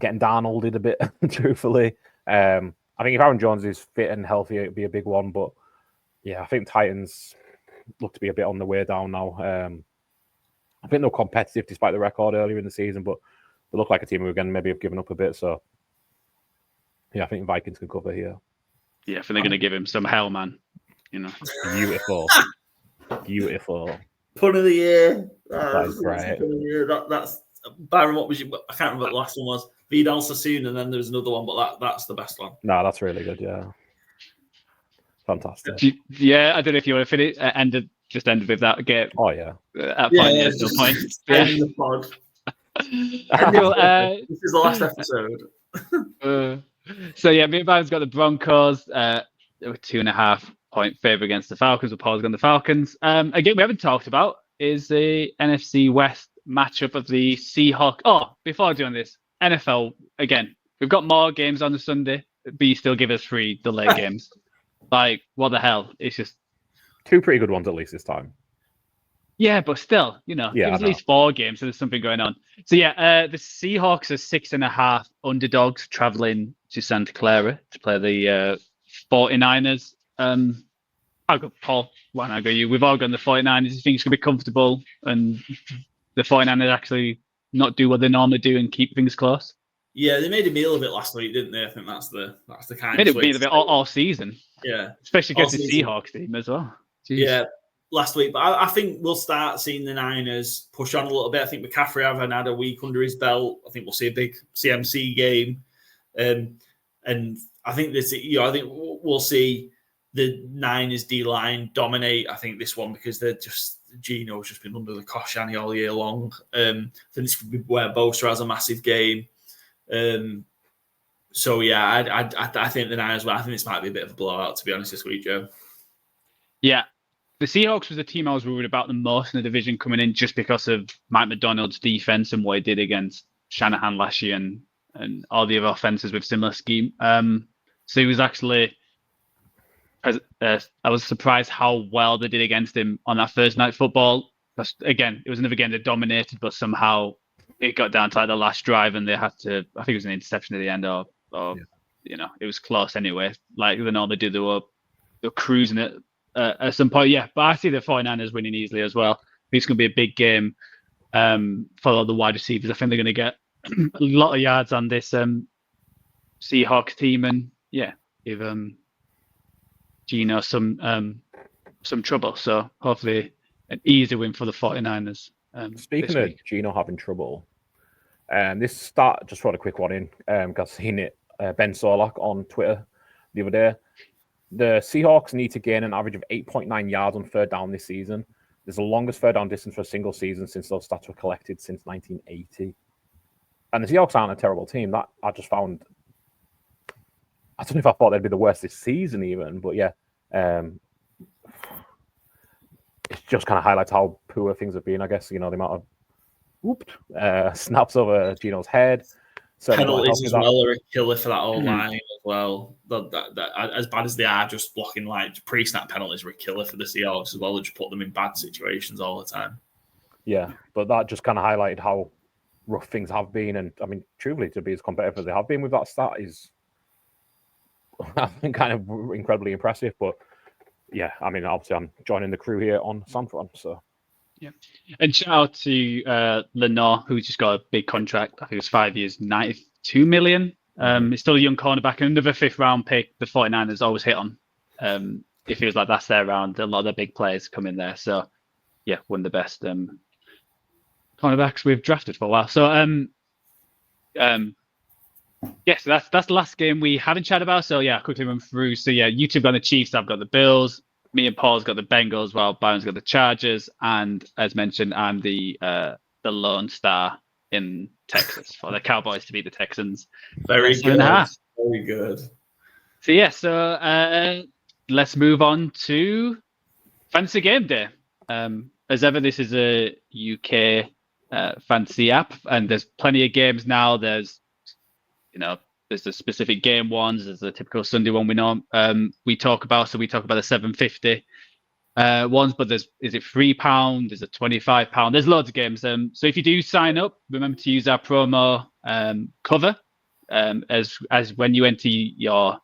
getting Darnolded a bit, truthfully. I think if Aaron Jones is fit and healthy, it'd be a big one. But yeah, I think Titans look to be a bit on the way down now. I think they're competitive despite the record earlier in the season, but they look like a team who, again, maybe have given up a bit. So, yeah, I think Vikings could cover here. Yeah, I think they're going to give him some hell, man. Beautiful. Beautiful. Pun of the year. That's right. That's Byron. What was I can't remember what the last one was. Vidal Sassoon, and then there was another one, but that's the best one. No, that's really good. Yeah, fantastic. Yeah, I don't know if you want to finish. Ended with that game. Oh yeah. At point. End the pod. This is the last episode. So yeah, me and Byron's got the Broncos. They were 2.5-point favourite against the Falcons. But Paul's got the Falcons. Again, we haven't talked about is the NFC West matchup of the Seahawks. Oh, before doing this, NFL again. We've got more games on the Sunday, but you still give us 3 delayed games. Like, what the hell? It's just 2 pretty good ones at least this time. Yeah, but still, give us at least 4 games, so there's something going on. So yeah, the Seahawks are 6.5 underdogs traveling to Santa Clara to play the 49ers. I'll go Paul. Why not go you? We've all gone the 49ers. You think it's going to be comfortable and the 49ers actually not do what they normally do and keep things close? Yeah, they made a meal of it last week, didn't they? I think that's the kind made of it meal of it all season. Yeah, especially against the Seahawks team as well. Jeez. Yeah, last week, but I think we'll start seeing the Niners push on a little bit. I think McCaffrey having had a week under his belt. I think we'll see a big CMC game, and I think this. I think we'll see the Niners D-line dominate. I think this one because they're just Gino's just been under the cosh all year long. I think this could be where Bosa has a massive game. So yeah, I think the Niners. Well, I think this might be a bit of a blowout, to be honest, this week, Joe. Yeah. The Seahawks was the team I was worried about the most in the division coming in just because of Mike McDonald's defense and what he did against Shanahan last year and all the other offenses with similar scheme. So he was actually, I was surprised how well they did against him on that Thursday Night Football. Because, again, it was another game they dominated, but somehow it got down to like the last drive and they had to, I think it was an interception at the end or it was close anyway. Like they normally do, they were cruising it. At some point, yeah, but I see the 49ers winning easily as well. It's going to be a big game for the wide receivers. I think they're going to get a lot of yards on this Seahawks team, and yeah, give Gino some trouble. So hopefully, an easy win for the 49ers. Speaking of Gino having trouble, this start just throw a quick one in. I've seen it. Ben Solak on Twitter the other day. The Seahawks need to gain an average of 8.9 yards on third down this season. There's the longest third down distance for a single season since those stats were collected since 1980. And the Seahawks aren't a terrible team. That I just found. I don't know if I thought they'd be the worst this season even, but yeah. It just kind of highlights how poor things have been, I guess. The amount of snaps over Gino's head. Penalties as well are a killer for that old line as well. That, as bad as they are, just blocking like pre-snap penalties were a killer for the Seahawks as well. They just put them in bad situations all the time. Yeah, but that just kind of highlighted how rough things have been. And I mean, truly, to be as competitive as they have been with that stat is, I think, kind of incredibly impressive. But yeah, I mean, obviously, I'm joining the crew here on Sanfron, so. Yeah, and shout out to Lenore, who's just got a big contract. I think it was 5 years, $92 million. He's still a young cornerback, and another fifth-round pick. The 49ers always hit on. It feels like that's their round. A lot of the big players come in there. So, yeah, one of the best cornerbacks we've drafted for a while. So, yes, so that's the last game we haven't chatted about. So, yeah, quickly run through. So, yeah, YouTube got the Chiefs. I've got the Bills. Me and Paul's got the Bengals, while Byron's got the Chargers, and as mentioned, I'm the lone star in Texas for the Cowboys to beat the Texans. Very good. Very good. So yeah, let's move on to Fantasy Game Day. As ever, this is a UK fantasy app, and there's plenty of games now. There's there's the specific game ones. There's the typical Sunday one we know we talk about. So we talk about the 750 ones, but is it £3? There's a £25. There's loads of games. So if you do sign up, remember to use our promo cover as when you enter your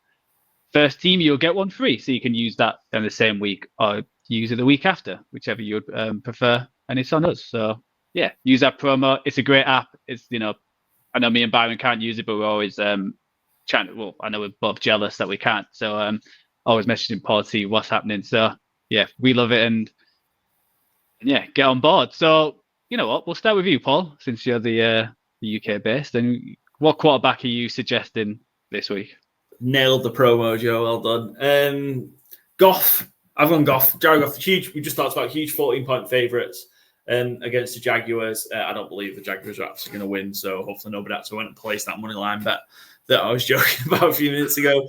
first team, you'll get one free. So you can use that in the same week or use it the week after, whichever you would prefer. And it's on us. So yeah, use our promo. It's a great app. It's I know me and Byron can't use it, but we're always chatting. Well, I know we're both jealous that we can't. So always messaging Paul to see what's happening. So yeah, we love it, and yeah, get on board. So you know what? We'll start with you, Paul, since you're the UK based. And what quarterback are you suggesting this week? Nailed the promo, Joe. Well done. Goff. I've gone Goff. Jared Goff. Huge. We just talked about huge 14-point favourites. Against the Jaguars. I don't believe the Jaguars are actually going to win, so hopefully nobody actually went and placed that money line bet that I was joking about a few minutes ago.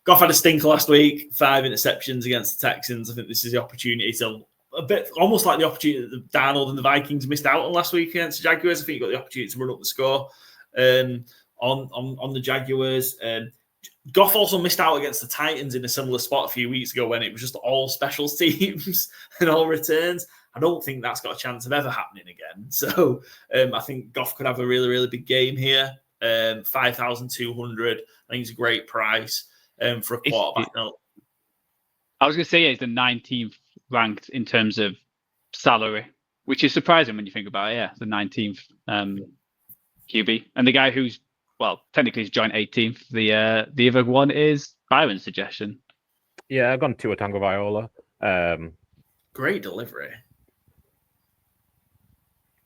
Goff had a stinker last week, 5 interceptions against the Texans. I think this is the opportunity to, a bit almost like the opportunity that Darnold and the Vikings missed out on last week against the Jaguars. I think you got the opportunity to run up the score on the Jaguars. Goff also missed out against the Titans in a similar spot a few weeks ago when it was just all specials teams and all returns. I don't think that's got a chance of ever happening again. So I think Goff could have a really, really big game here. 5,200. I think it's a great price for a quarterback. I was going to say it's the 19th ranked in terms of salary, which is surprising when you think about it. Yeah, the 19th QB. And the guy who's, well, technically he's joined 18th. The other one is Byron's suggestion. Yeah, I've gone Tua Tagovailoa. Great delivery.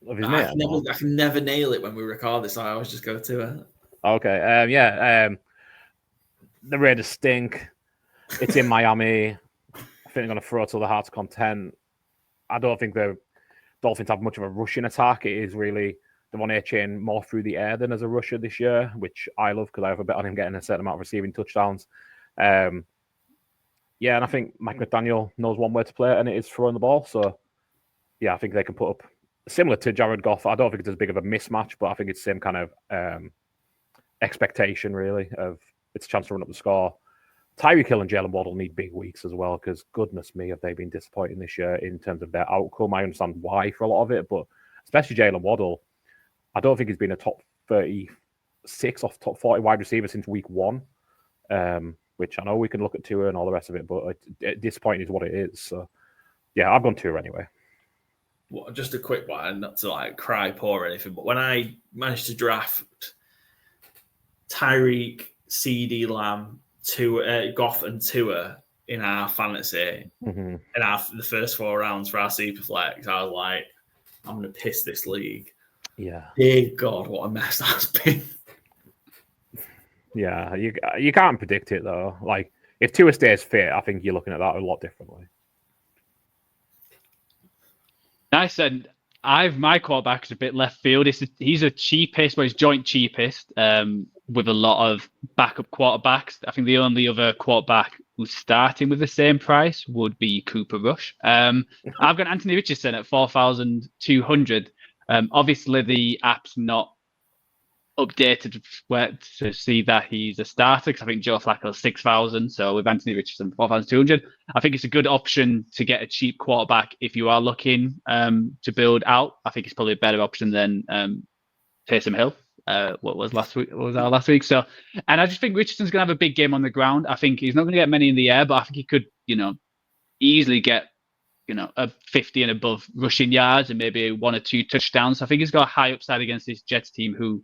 Of his I can never nail it when we record this. So I always just go to it. Okay. The Raiders stink. It's in Miami. I think they're going to throw till the heart's content. I don't think the Dolphins have much of a rushing attack. It is really Devon Chain more through the air than as a rusher this year, which I love because I have a bet on him getting a certain amount of receiving touchdowns. And I think Mike McDaniel knows one way to play it, and it is throwing the ball. So, yeah, I think they can put up similar to Jared Goff. I don't think it's as big of a mismatch, but I think it's the same kind of expectation, really, of it's a chance to run up the score. Tyreek Hill and Jalen Waddle need big weeks as well, because goodness me, have they been disappointing this year in terms of their outcome. I understand why for a lot of it, but especially Jalen Waddle, I don't think he's been a top 36 off top 40 wide receiver since week 1, which I know we can look at Tua and all the rest of it, but disappointing is what it is. So, yeah, I've gone Tua anyway. Well, just a quick one, not to like cry poor or anything, but when I managed to draft Tyreek, CD Lamb, Goff and Tua in our fantasy, in the first 4 rounds for our Superflex, I was like, I'm going to piss this league. Yeah. Dear God, what a mess that's been. Yeah, you can't predict it, though. Like, if Tua stays fit, I think you're looking at that a lot differently. Nice, and my quarterback's a bit left field. He's a cheapest, but he's joint cheapest, with a lot of backup quarterbacks. I think the only other quarterback who's starting with the same price would be Cooper Rush. I've got Anthony Richardson at 4,200. Obviously, the app's not updated to see that he's a starter, because I think Joe Flacco's 6,000. So with Anthony Richardson 4,200, I think it's a good option to get a cheap quarterback if you are looking to build out. I think it's probably a better option than Taysom Hill. What was our last week? So, and I just think Richardson's gonna have a big game on the ground. I think he's not gonna get many in the air, but I think he could, easily get, a 50 and above rushing yards and maybe 1 or 2 touchdowns. So I think he's got a high upside against this Jets team who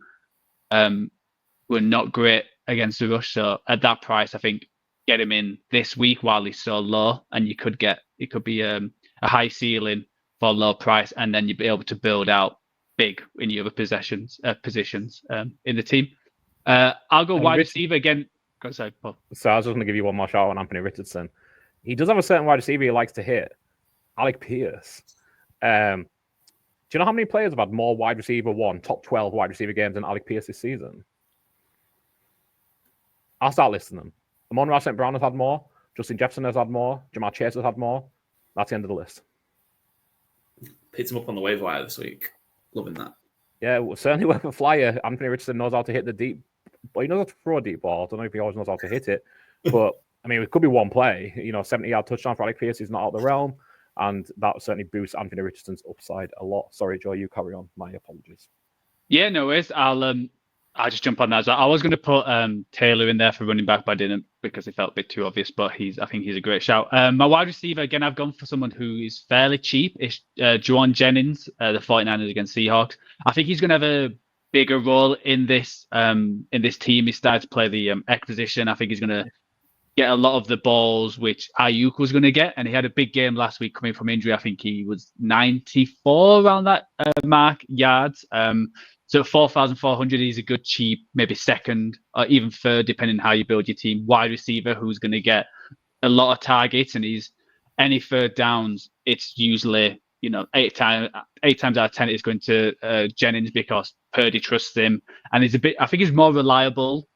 were not great against the rush. So at that price, I think get him in this week while he's so low, and it could be a high ceiling for a low price, and then you'll be able to build out big in your other positions in the team. I'll go wide receiver again. Sorry, Paul. So I was just going to give you one more shout on Anthony Richardson. He does have a certain wide receiver he likes to hit, Alec Pierce. Do you know how many players have had more wide receiver top 12 wide receiver games than Alec Pierce this season? I'll start listing them. Amon-Ra St. Brown has had more. Justin Jefferson has had more. Jamar Chase has had more. That's the end of the list. Picked him up on the waiver wire this week. Loving that. Yeah, certainly worth a flyer. Anthony Richardson knows how to hit the deep. Well, he knows how to throw a deep ball. I don't know if he always knows how to hit it. But, I mean, it could be one play. 70-yard touchdown for Alec Pierce is not out of the realm. And that certainly boosts Anthony Richardson's upside a lot. Sorry, Joe, you carry on. My apologies. Yeah, no worries. I'll just jump on that as well. I was going to put Taylor in there for running back, but I didn't because it felt a bit too obvious. But I think he's a great shout. My wide receiver, again, I've gone for someone who is fairly cheap. It's Juwan Jennings, the 49ers against Seahawks. I think he's going to have a bigger role in this team. He started to play the X position. I think he's going to get a lot of the balls which Ayuk was going to get, and he had a big game last week coming from injury. I think he was 94 around that mark yards. So 4,400, he's a good cheap, maybe second or even third, depending on how you build your team. Wide receiver who's going to get a lot of targets, and he's any third downs. It's usually 8 times out of 10 it's going to Jennings because Purdy trusts him, and I think he's more reliable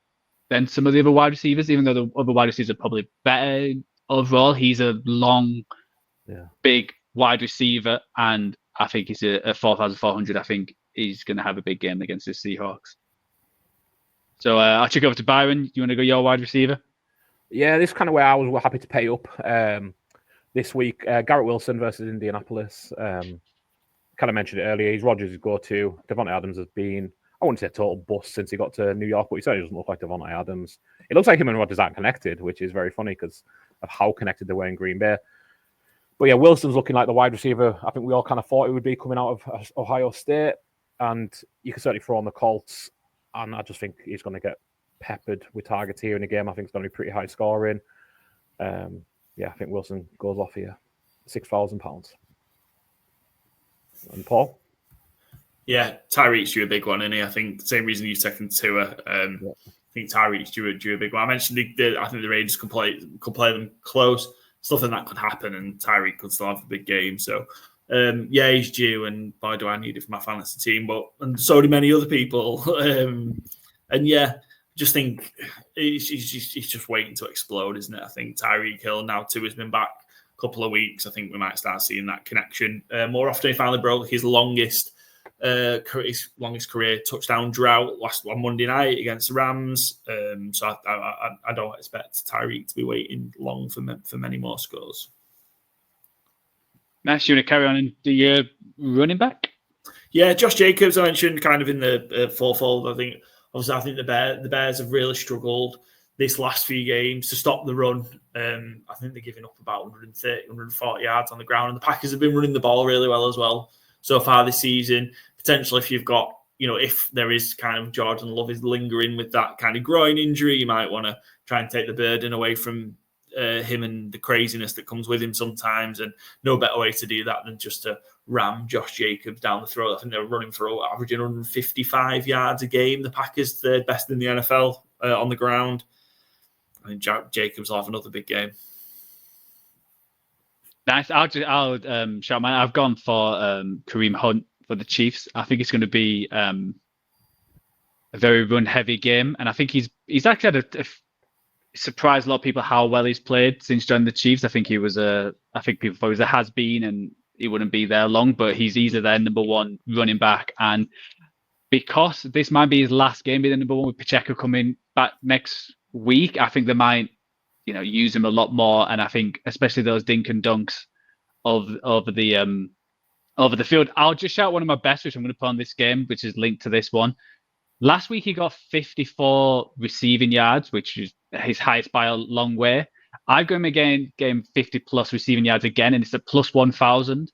than some of the other wide receivers, even though the other wide receivers are probably better overall. He's a long, big wide receiver, and I think he's a 4,400. I think he's going to have a big game against the Seahawks. So I'll check over to Byron. You want to go your wide receiver? Yeah, this is kind of where I was happy to pay up this week. Garrett Wilson versus Indianapolis. Kind of mentioned it earlier. He's Rodgers' go-to. Devontae Adams has been, I wouldn't say a total bust since he got to New York, but he certainly doesn't look like Devontae Adams. It looks like him and Rodgers aren't connected, which is very funny because of how connected they were in Green Bay. But yeah, Wilson's looking like the wide receiver I think we all kind of thought he would be coming out of Ohio State. And you can certainly throw on the Colts. And I just think he's going to get peppered with targets here in the game. I think it's going to be pretty high scoring. I think Wilson goes off here. £6,000. And Paul? Yeah, Tyreek's due a big one, isn't he? I think the same reason you've taken Tua. I think Tyreek's due a big one. I mentioned I think the Raiders could play them close. Still think that could happen, and Tyreek could still have a big game. So Yeah, he's due, and boy, do I need it for my fantasy team, and so do many other people. And yeah, just think he's just waiting to explode, isn't it? I think Tyreek Hill now too has been back a couple of weeks. I think we might start seeing that connection more often. He finally broke his longest career touchdown drought last on Monday night against the Rams. So I don't expect Tyreek to be waiting long for many more scores. Nash, you want to carry on and do your running back? Yeah, Josh Jacobs I mentioned kind of in the fourfold. I think the Bears have really struggled this last few games to stop the run. I think they're giving up about 130, 140 yards on the ground, and the Packers have been running the ball really well as well so far this season. Potentially, if you've got, if there is kind of Jordan Love is lingering with that kind of groin injury, you might want to try and take the burden away from him and the craziness that comes with him sometimes. And no better way to do that than just to ram Josh Jacobs down the throat. I think they're running for averaging 155 yards a game. The Packers third best in the NFL on the ground. I think Jacobs will have another big game. Nice. I'll shout mine. I've gone for Kareem Hunt for the Chiefs. I think it's going to be a very run-heavy game, and I think he's actually had surprised a lot of people how well he's played since joining the Chiefs. I think people thought he was a has-been and he wouldn't be there long, but he's easily their number one running back. And because this might be his last game being the number one with Pacheco coming back next week, I think they might, use him a lot more. And I think especially those dink and dunks over the field. I'll just shout one of my best, which I'm going to put on this game, which is linked to this one. Last week, he got 54 receiving yards, which is his highest by a long way. I've got him again, getting 50 plus receiving yards again, and it's at plus 1,000.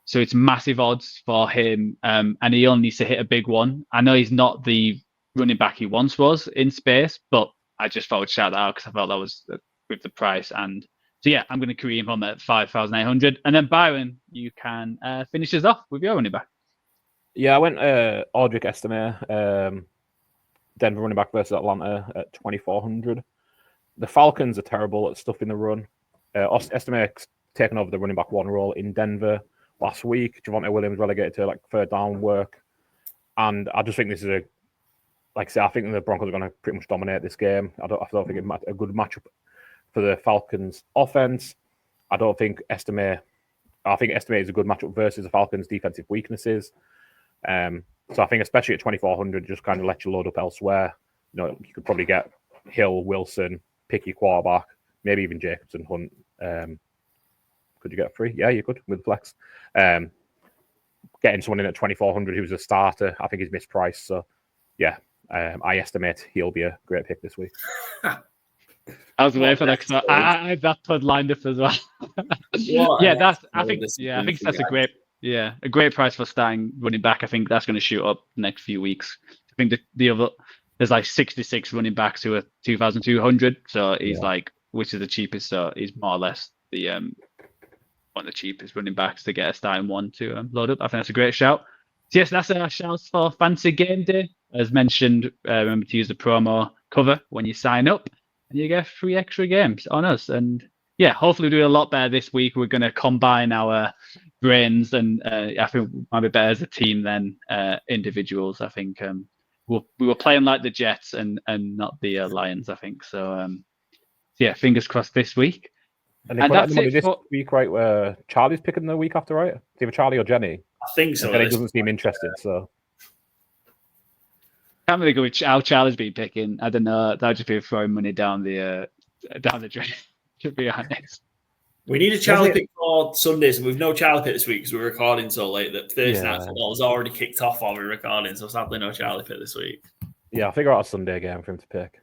So it's massive odds for him. And he only needs to hit a big one. I know he's not the running back he once was in space, but I just thought I'd shout that out because I felt that was with the price. And so, yeah, I'm going to Kareem him at 5,800. And then, Byron, you can finish us off with your running back. Yeah, I went Audric Estime, Denver running back versus Atlanta at 2,400. The Falcons are terrible at stuffing the run. Estime taken over the running back one role in Denver last week. Javonte Williams relegated to third down work. And I just think this is I think the Broncos are going to pretty much dominate this game. I don't think it's a good matchup for the Falcons offense. I think Estime is a good matchup versus the Falcons' defensive weaknesses. So I think especially at 2,400, just kind of let you load up elsewhere. You could probably get Hill, Wilson, pick your quarterback, maybe even Jacobs and Hunt. Could you get free? Yeah, you could with flex. Getting someone in at 2,400 who's a starter, I think he's mispriced. So yeah, I estimate he'll be a great pick this week. I was waiting for that because I had that pod lined up as well. I think that's a great price for starting running back. I think that's going to shoot up the next few weeks. I think the other there's 66 running backs who are 2,200. So he's which is the cheapest. So he's more or less the one of the cheapest running backs to get a starting one to load up. I think that's a great shout. So yes, that's our shouts for Fancy Game Day. As mentioned, remember to use the promo cover when you sign up, and you get 3 extra games on us. And yeah, hopefully we'll do a lot better this week. We're going to combine our brains, and I think we might be better as a team than individuals. I think we were playing like the Jets and not the Lions, I think. So, yeah, fingers crossed this week. And that's it this week, right, where Charlie's picking the week after, right? It's either Charlie or Jenny. I think so. And Jenny doesn't seem interested, so... Can't really go with how Charlie's been picking. I don't know. That'll just be throwing money down the drain, to be honest. We need a Charlie pick for Sundays, and we've no Charlie pick this week because we're recording so late that Thursday night football has already kicked off while we're recording. So sadly, no Charlie pick this week. Yeah, I'll figure out a Sunday game for him to pick.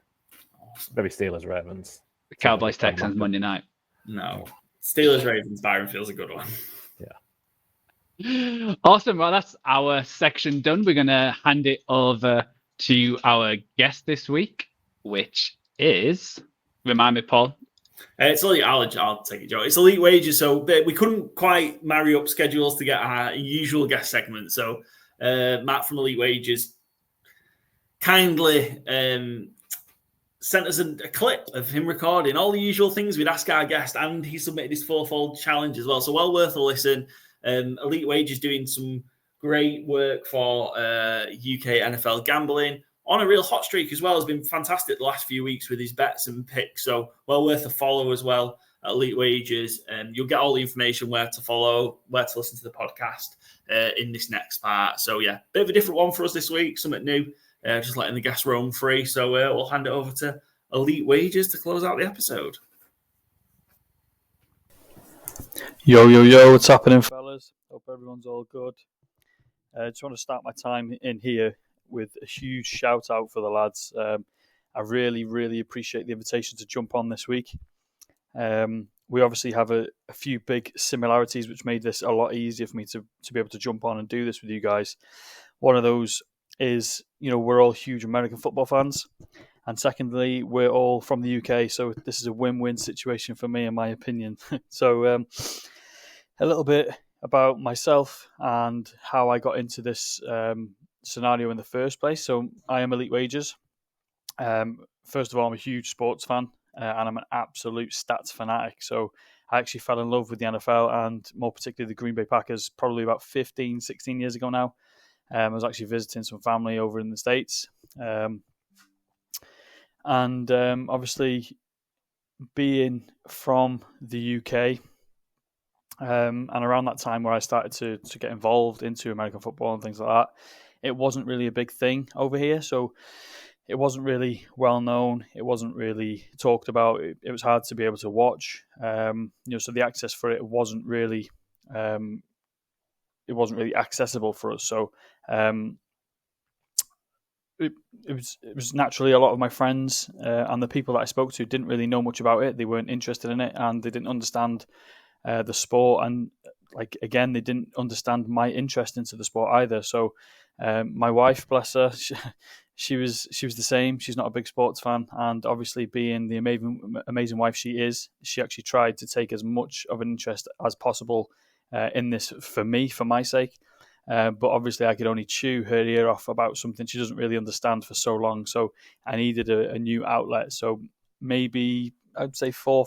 Awesome. Maybe Steelers Ravens. The Cowboys Texans Monday night. No, Steelers Ravens. Byron feels a good one. Yeah. Awesome. Well, that's our section done. We're gonna hand it over to our guest this week, which is, remind me, Paul. It's Elite. I'll take it, Joe. It's Elite Wages. So we couldn't quite marry up schedules to get our usual guest segment. So Matt from Elite Wages kindly sent us a clip of him recording all the usual things we'd ask our guest, and he submitted his fourfold challenge as well. So well worth a listen. Elite Wagers doing some great work for UK NFL gambling on a real hot streak as well. Has been fantastic the last few weeks with his bets and picks. So well worth a follow as well at Elite Wagers. You'll get all the information where to follow, where to listen to the podcast in this next part. So yeah, bit of a different one for us this week, something new. Just letting the guests roam free. So we'll hand it over to Elite Wagers to close out the episode. Yo, what's happening, fellas? Hope everyone's all good. I just want to start my time in here with a huge shout out for the lads. I really, really appreciate the invitation to jump on this week. We obviously have a few big similarities, which made this a lot easier for me to be able to jump on and do this with you guys. One of those is, we're all huge American football fans. And secondly, we're all from the UK, so this is a win-win situation for me, in my opinion. So a little bit about myself and how I got into this scenario in the first place. So I am Elite Wagers. First of all, I'm a huge sports fan, and I'm an absolute stats fanatic. So I actually fell in love with the NFL and more particularly the Green Bay Packers probably about 15, 16 years ago now. I was actually visiting some family over in the States. And obviously being from the UK and around that time where I started to get involved into American football and things like that, it wasn't really a big thing over here. So it wasn't really well known. It wasn't really talked about. It was hard to be able to watch. So the access for it wasn't really accessible for us. So it was naturally a lot of my friends and the people that I spoke to didn't really know much about it. They weren't interested in it and they didn't understand the sport. And again, they didn't understand my interest into the sport either. So my wife, bless her, she was the same. She's not a big sports fan. And obviously being the amazing wife she is, she actually tried to take as much of an interest as possible in this for me, for my sake. But obviously I could only chew her ear off about something she doesn't really understand for so long. So I needed a new outlet. So maybe I'd say 4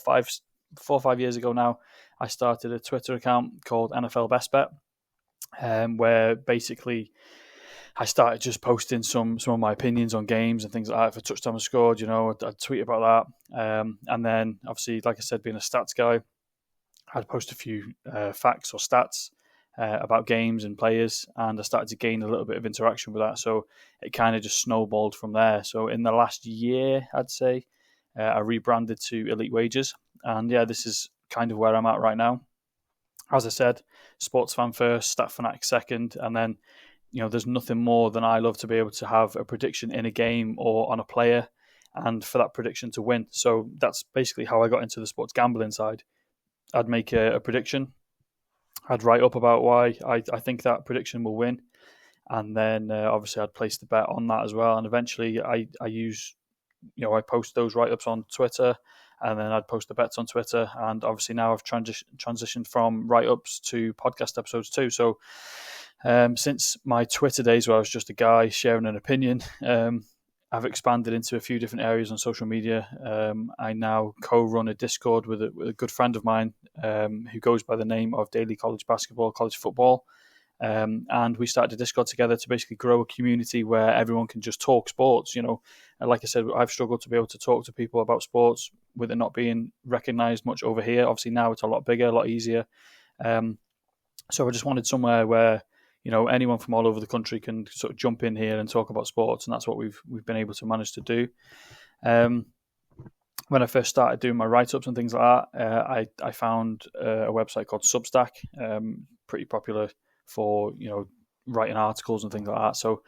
or 5 years ago now, I started a Twitter account called NFL Best Bet, where basically I started just posting some of my opinions on games and things like that. If a touchdown was scored, I'd tweet about that. And then obviously, like I said, being a stats guy, I'd post a few facts or stats about games and players, and I started to gain a little bit of interaction with that. So it kind of just snowballed from there. So in the last year, I'd say, I rebranded to Elite Wagers. And yeah, this is kind of where I'm at right now. As I said, sports fan first, stat fanatic second, and then there's nothing more than I love to be able to have a prediction in a game or on a player, and for that prediction to win. So that's basically how I got into the sports gambling side. I'd make a prediction. I'd write up about why I think that prediction will win, and then obviously I'd place the bet on that as well. And eventually I post those write-ups on Twitter, and then I'd post the bets on Twitter. And obviously now I've transitioned from write-ups to podcast episodes too. So since my Twitter days where I was just a guy sharing an opinion, I've expanded into a few different areas on social media. I now co-run a Discord with a good friend of mine who goes by the name of Daily College Basketball, College Football. And we started a Discord together to basically grow a community where everyone can just talk sports. And like I said, I've struggled to be able to talk to people about sports with it not being recognised much over here. Obviously now it's a lot bigger, a lot easier. So I just wanted somewhere where anyone from all over the country can sort of jump in here and talk about sports, and that's what we've been able to manage to do. When I first started doing my write-ups and things like that, I found a website called Substack, pretty popular for writing articles and things like that. So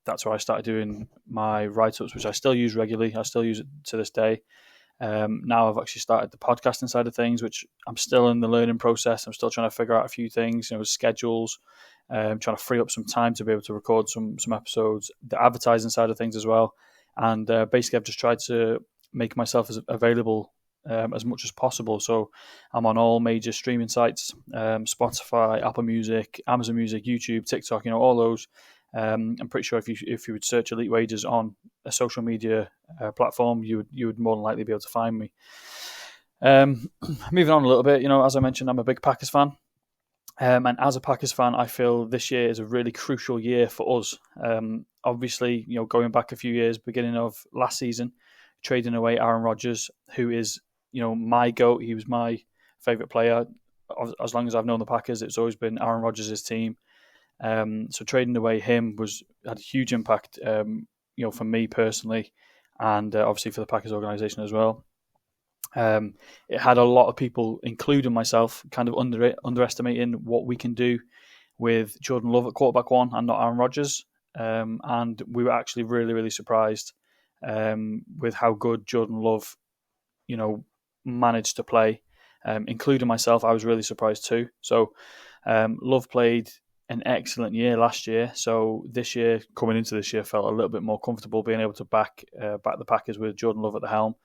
that's where I started doing my write-ups, which I still use regularly. I still use it to this day. Now I've actually started the podcasting side of things, which I'm still in the learning process. I'm still trying to figure out a few things, schedules, trying to free up some time to be able to record some episodes, the advertising side of things as well. And basically I've just tried to make myself as available as much as possible. So I'm on all major streaming sites, Spotify, Apple Music, Amazon Music, YouTube, TikTok, all those. I'm pretty sure if you would search Elite Wagers on a social media platform, you would more than likely be able to find me. Moving on a little bit, as I mentioned, I'm a big Packers fan. And as a Packers fan, I feel this year is a really crucial year for us. Obviously, going back a few years, beginning of last season, trading away Aaron Rodgers, who is, my GOAT. He was my favourite player. As long as I've known the Packers, it's always been Aaron Rodgers' team. So trading away him had a huge impact, for me personally, and obviously for the Packers organisation as well. It had a lot of people, including myself, kind of underestimating what we can do with Jordan Love at quarterback one and not Aaron Rodgers. And we were actually really, really surprised with how good Jordan Love, managed to play. Including myself, I was really surprised too. So Love played an excellent year last year. So this year, coming into this year, felt a little bit more comfortable being able to back the Packers with Jordan Love at the helm.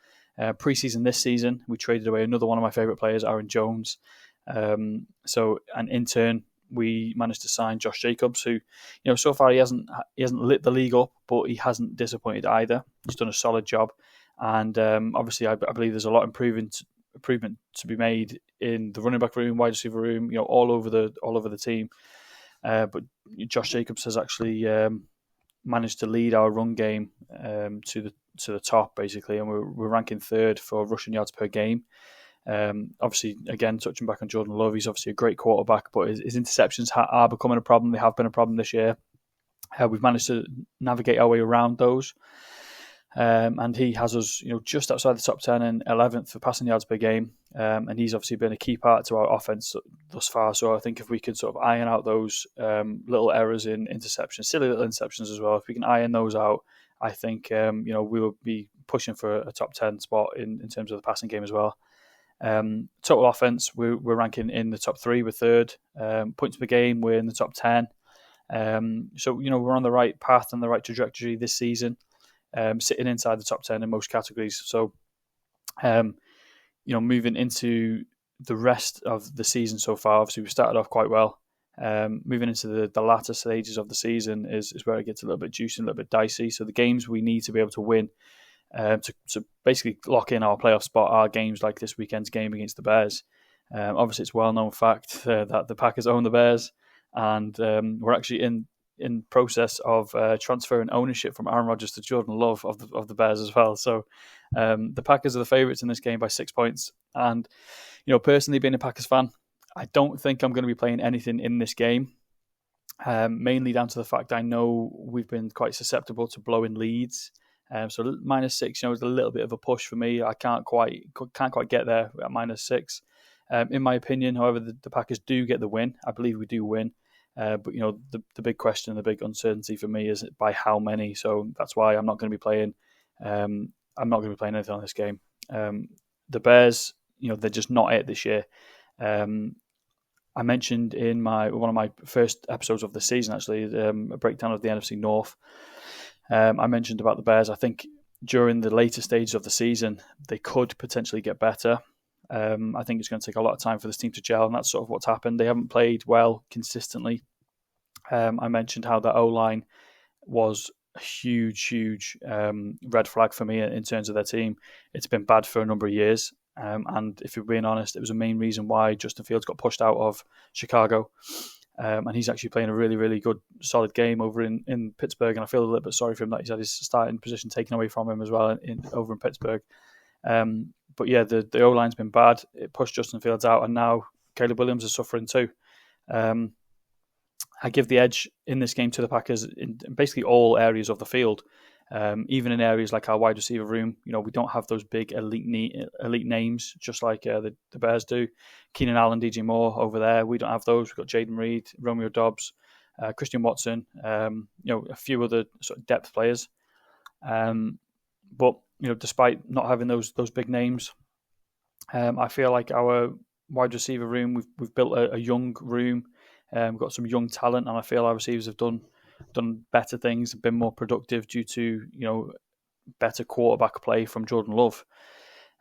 Pre-season this season, we traded away another one of my favourite players, Aaron Jones. And in turn, we managed to sign Josh Jacobs, who, so far he hasn't lit the league up, but he hasn't disappointed either. He's done a solid job, and obviously, I believe there's a lot of improvement to be made in the running back room, wide receiver room, all over the team. But Josh Jacobs has actually managed to lead our run game to the top, basically, and we're ranking third for rushing yards per game. Obviously, again, touching back on Jordan Love, he's obviously a great quarterback, but his interceptions are becoming a problem. They have been a problem this year. We've managed to navigate our way around those. And he has us, just outside the top 10 and 11th for passing yards per game. And he's obviously been a key part to our offense thus far. So I think if we could sort of iron out those little errors in interceptions, silly little interceptions as well, if we can iron those out, I think, we will be pushing for a top 10 spot in terms of the passing game as well. Total offense, we're ranking in the top 3, we're third. Points per game, we're in the top 10. So, we're on the right path and the right trajectory this season. Sitting inside the top 10 in most categories. So, moving into the rest of the season so far, obviously we started off quite well. Moving into the latter stages of the season is where it gets a little bit juicy and a little bit dicey. So the games we need to be able to win to basically lock in our playoff spot are games like this weekend's game against the Bears. Obviously, it's a well-known fact that the Packers own the Bears, and we're actually in process of transferring ownership from Aaron Rodgers to Jordan Love of the Bears as well. So the Packers are the favourites in this game by 6 points. And, personally being a Packers fan, I don't think I'm going to be playing anything in this game, mainly down to the fact I know we've been quite susceptible to blowing leads. So -6, is a little bit of a push for me. I can't quite get there at -6. In my opinion, however, the Packers do get the win. I believe we do win. But the big question, the big uncertainty for me is by how many. So that's why I'm not going to be playing. I'm not going to be playing anything on this game. The Bears, they're just not it this year. I mentioned in one of my first episodes of the season, actually, a breakdown of the NFC North. I mentioned about the Bears. I think during the later stages of the season, they could potentially get better. I think it's going to take a lot of time for this team to gel, and that's sort of what's happened. They haven't played well consistently. I mentioned how the O-line was a huge red flag for me in terms of their team. It's been bad for a number of years, and if you're being honest, it was a main reason why Justin Fields got pushed out of Chicago. And he's actually playing a really, really good, solid game over in Pittsburgh, and I feel a little bit sorry for him that he's had his starting position taken away from him as well over in Pittsburgh. But yeah, the O-line's been bad. It pushed Justin Fields out, and now Caleb Williams is suffering too. I give the edge in this game to the Packers in basically all areas of the field. Even in areas like our wide receiver room, we don't have those big elite names, just like the Bears do. Keenan Allen, DJ Moore over there, we don't have those. We've got Jaden Reed, Romeo Dobbs, Christian Watson, a few other sort of depth players. But despite not having those big names, I feel like our wide receiver room, we've built a young room. We've got some young talent, and I feel our receivers have done better things, been more productive due to better quarterback play from Jordan Love.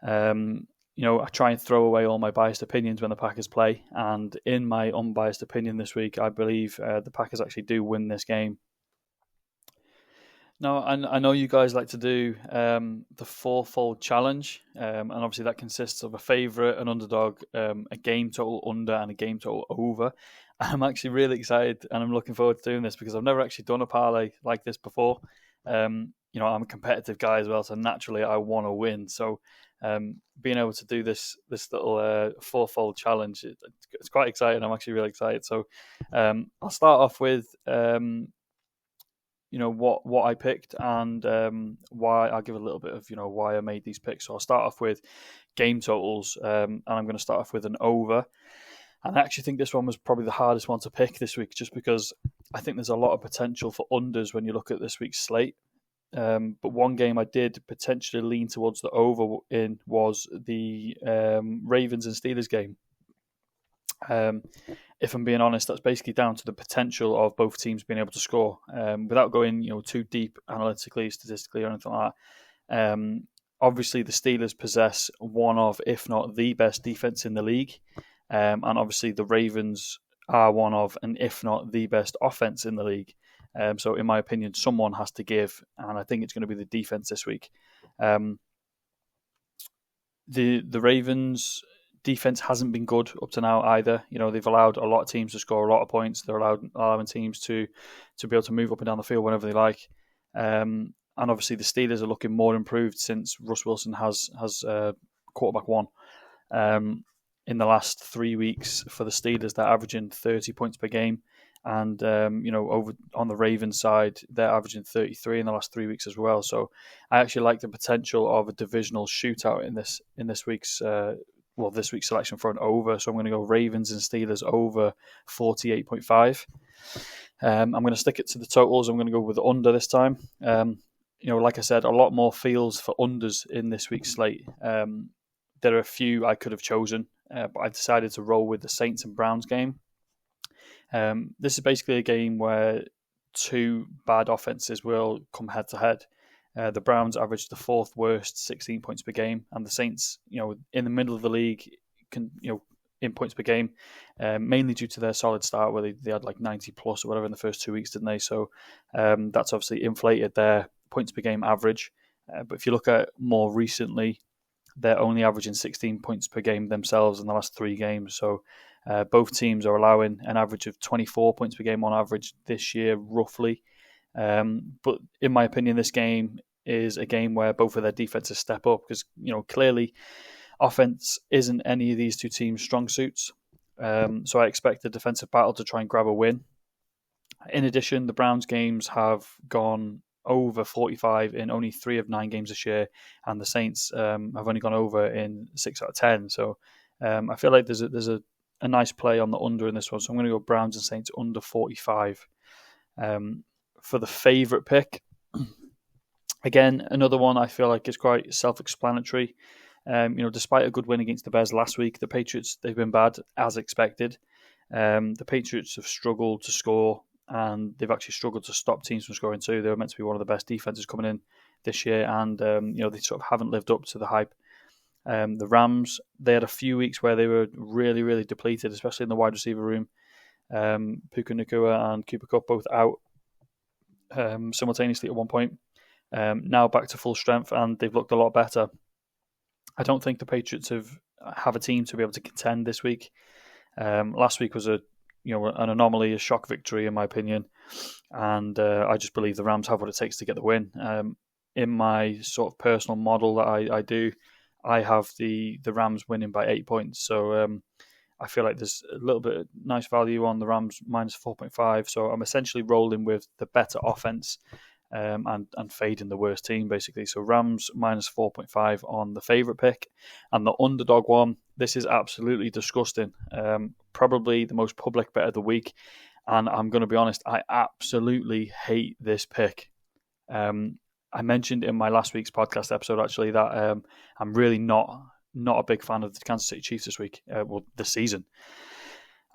I try and throw away all my biased opinions when the Packers play, and in my unbiased opinion this week, I believe the Packers actually do win this game. Now, I know you guys like to do the fourfold challenge, and obviously that consists of a favourite, an underdog, a game total under, and a game total over. I'm actually really excited, and I'm looking forward to doing this because I've never actually done a parlay like this before. I'm a competitive guy as well, so naturally I want to win. So being able to do this little fourfold challenge, it's quite exciting. I'm actually really excited. So I'll start off with what I picked and why. I'll give a little bit of why I made these picks. So I'll start off with game totals, and I'm going to start off with an over. And I actually think this one was probably the hardest one to pick this week, just because I think there's a lot of potential for unders when you look at this week's slate. But one game I did potentially lean towards the over in was the Ravens and Steelers game. If I'm being honest, that's basically down to the potential of both teams being able to score. Without going too deep analytically, statistically, or anything like that. Obviously, the Steelers possess one of, if not the best defense in the league. And obviously the Ravens are one of, and if not the best offense in the league. So in my opinion, someone has to give, and I think it's going to be the defense this week. The Ravens defense hasn't been good up to now either. They've allowed a lot of teams to score a lot of points. They're allowing teams to be able to move up and down the field whenever they like. And obviously the Steelers are looking more improved since Russ Wilson has quarterback one. In the last 3 weeks for the Steelers, they're averaging 30 points per game. And, over on the Ravens side, they're averaging 33 in the last 3 weeks as well. So I actually like the potential of a divisional shootout in this week's this week's selection for an over. So I'm going to go Ravens and Steelers over 48.5. I'm going to stick it to the totals. I'm going to go with the under this time. Like I said, a lot more feels for unders in this week's slate. There are a few I could have chosen, but I decided to roll with the Saints and Browns game. This is basically a game where two bad offenses will come head to head. The Browns averaged the fourth worst 16 points per game, and the Saints, in the middle of the league, in points per game, mainly due to their solid start where they had like 90 plus or whatever in the first 2 weeks, didn't they? So that's obviously inflated their points per game average. But if you look at more recently, they're only averaging 16 points per game themselves in the last 3 games. So both teams are allowing an average of 24 points per game on average this year, roughly. But in my opinion, this game is a game where both of their defenses step up because, clearly offense isn't any of these two teams' strong suits. So I expect the defensive battle to try and grab a win. In addition, the Browns games have gone over 45 in only 3 of 9 games this year, and the Saints have only gone over in 6 out of 10. So I feel like there's a nice play on the under in this one. So I'm going to go Browns and Saints under 45. For the favourite pick, again, another one I feel like is quite self-explanatory. Despite a good win against the Bears last week, the Patriots, they've been bad, as expected. The Patriots have struggled to score, and they've actually struggled to stop teams from scoring too. They were meant to be one of the best defenses coming in this year, and they sort of haven't lived up to the hype. The Rams, they had a few weeks where they were really, really depleted, especially in the wide receiver room. Puka Nacua and Cooper Kupp both out simultaneously at one point. Now back to full strength, and they've looked a lot better. I don't think the Patriots have a team to be able to contend this week. Last week was an anomaly, a shock victory in my opinion, and I just believe the Rams have what it takes to get the win. In my sort of personal model that I do, I have the Rams winning by 8 points. So I feel like there's a little bit of nice value on the Rams minus 4.5. So I'm essentially rolling with the better offense and fading the worst team, basically. So Rams minus 4.5 on the favourite pick. And the underdog one, this is absolutely disgusting. Probably the most public bet of the week. And I'm going to be honest, I absolutely hate this pick. I mentioned in my last week's podcast episode, actually, that I'm really not a big fan of the Kansas City Chiefs this week, this season.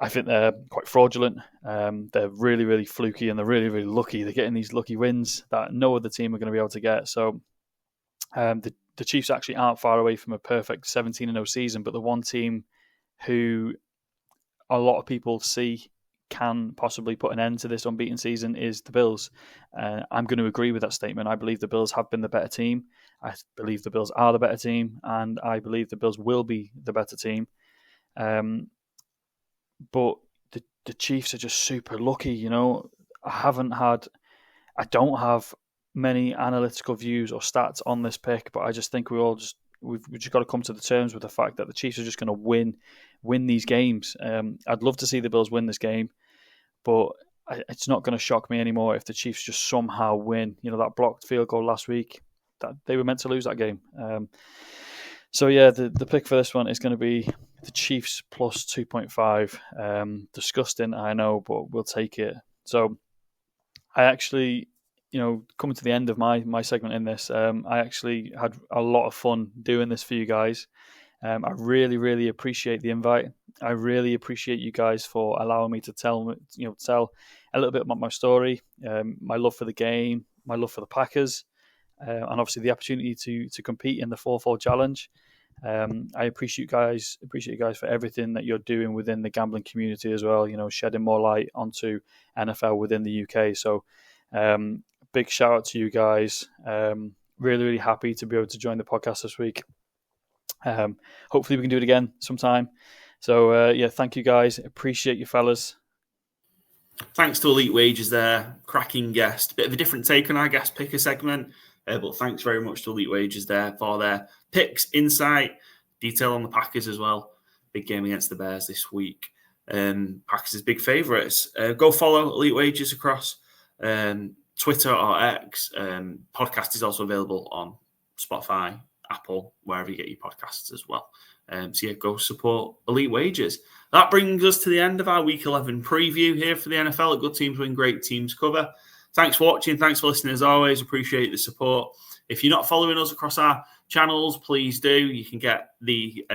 I think they're quite fraudulent. They're really, really fluky, and they're really, really lucky. They're getting these lucky wins that no other team are going to be able to get. So the Chiefs actually aren't far away from a perfect 17-0 season, but the one team who a lot of people see can possibly put an end to this unbeaten season is the Bills. I'm going to agree with that statement. I believe the Bills have been the better team. I believe the Bills are the better team, and I believe the Bills will be the better team. But the the Chiefs are just super lucky. You know, I don't have many analytical views or stats on this pick, but I just think we've just got to come to the terms with the fact that the Chiefs are just going to win these games. I'd love to see the Bills win this game, but it's not going to shock me anymore if the Chiefs just somehow win. You know, that blocked field goal last week, that they were meant to lose that game. So yeah, the pick for this one is going to be the Chiefs plus 2.5. Disgusting, I know, but we'll take it. So I actually, coming to the end of my segment in this, I actually had a lot of fun doing this for you guys. I really, really appreciate the invite. I really appreciate you guys for allowing me to tell a little bit about my story, my love for the game, my love for the Packers, and obviously the opportunity to compete in the 4-4 challenge. I appreciate you guys for everything that you're doing within the gambling community as well. Shedding more light onto NFL within the UK. So, big shout out to you guys. Really, really happy to be able to join the podcast this week. Hopefully we can do it again sometime. So thank you guys. Appreciate you fellas. Thanks to Elite Wagers there. Cracking guest. Bit of a different take on our guest picker segment. But thanks very much to Elite Wagers there for their picks, insight, detail on the Packers as well. Big game against the Bears this week. Packers is big favourites. Go follow Elite Wagers across Twitter or X. Podcast is also available on Spotify, Apple, wherever you get your podcasts as well. Go support Elite Wagers. That brings us to the end of our Week 11 preview here for the NFL at Good Teams Win, Great Teams Cover. Thanks for watching. Thanks for listening as always. Appreciate the support. If you're not following us across our channels, please do. You can get the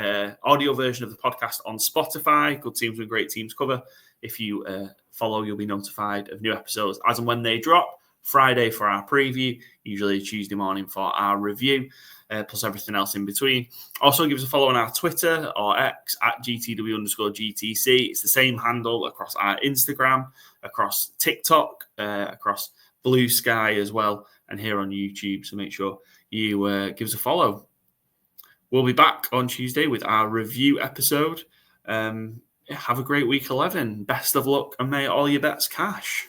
audio version of the podcast on Spotify, Good Teams Win, Great Teams Cover. If you follow, you'll be notified of new episodes as and when they drop. Friday for our preview, usually Tuesday morning for our review, plus everything else in between. Also, give us a follow on our Twitter or X at GTW_GTC. It's the same handle across our Instagram, across TikTok, across Blue Sky as well, and here on YouTube. So make sure you give us a follow. We'll be back on Tuesday with our review episode. Have a great week 11. Best of luck, and may all your bets cash.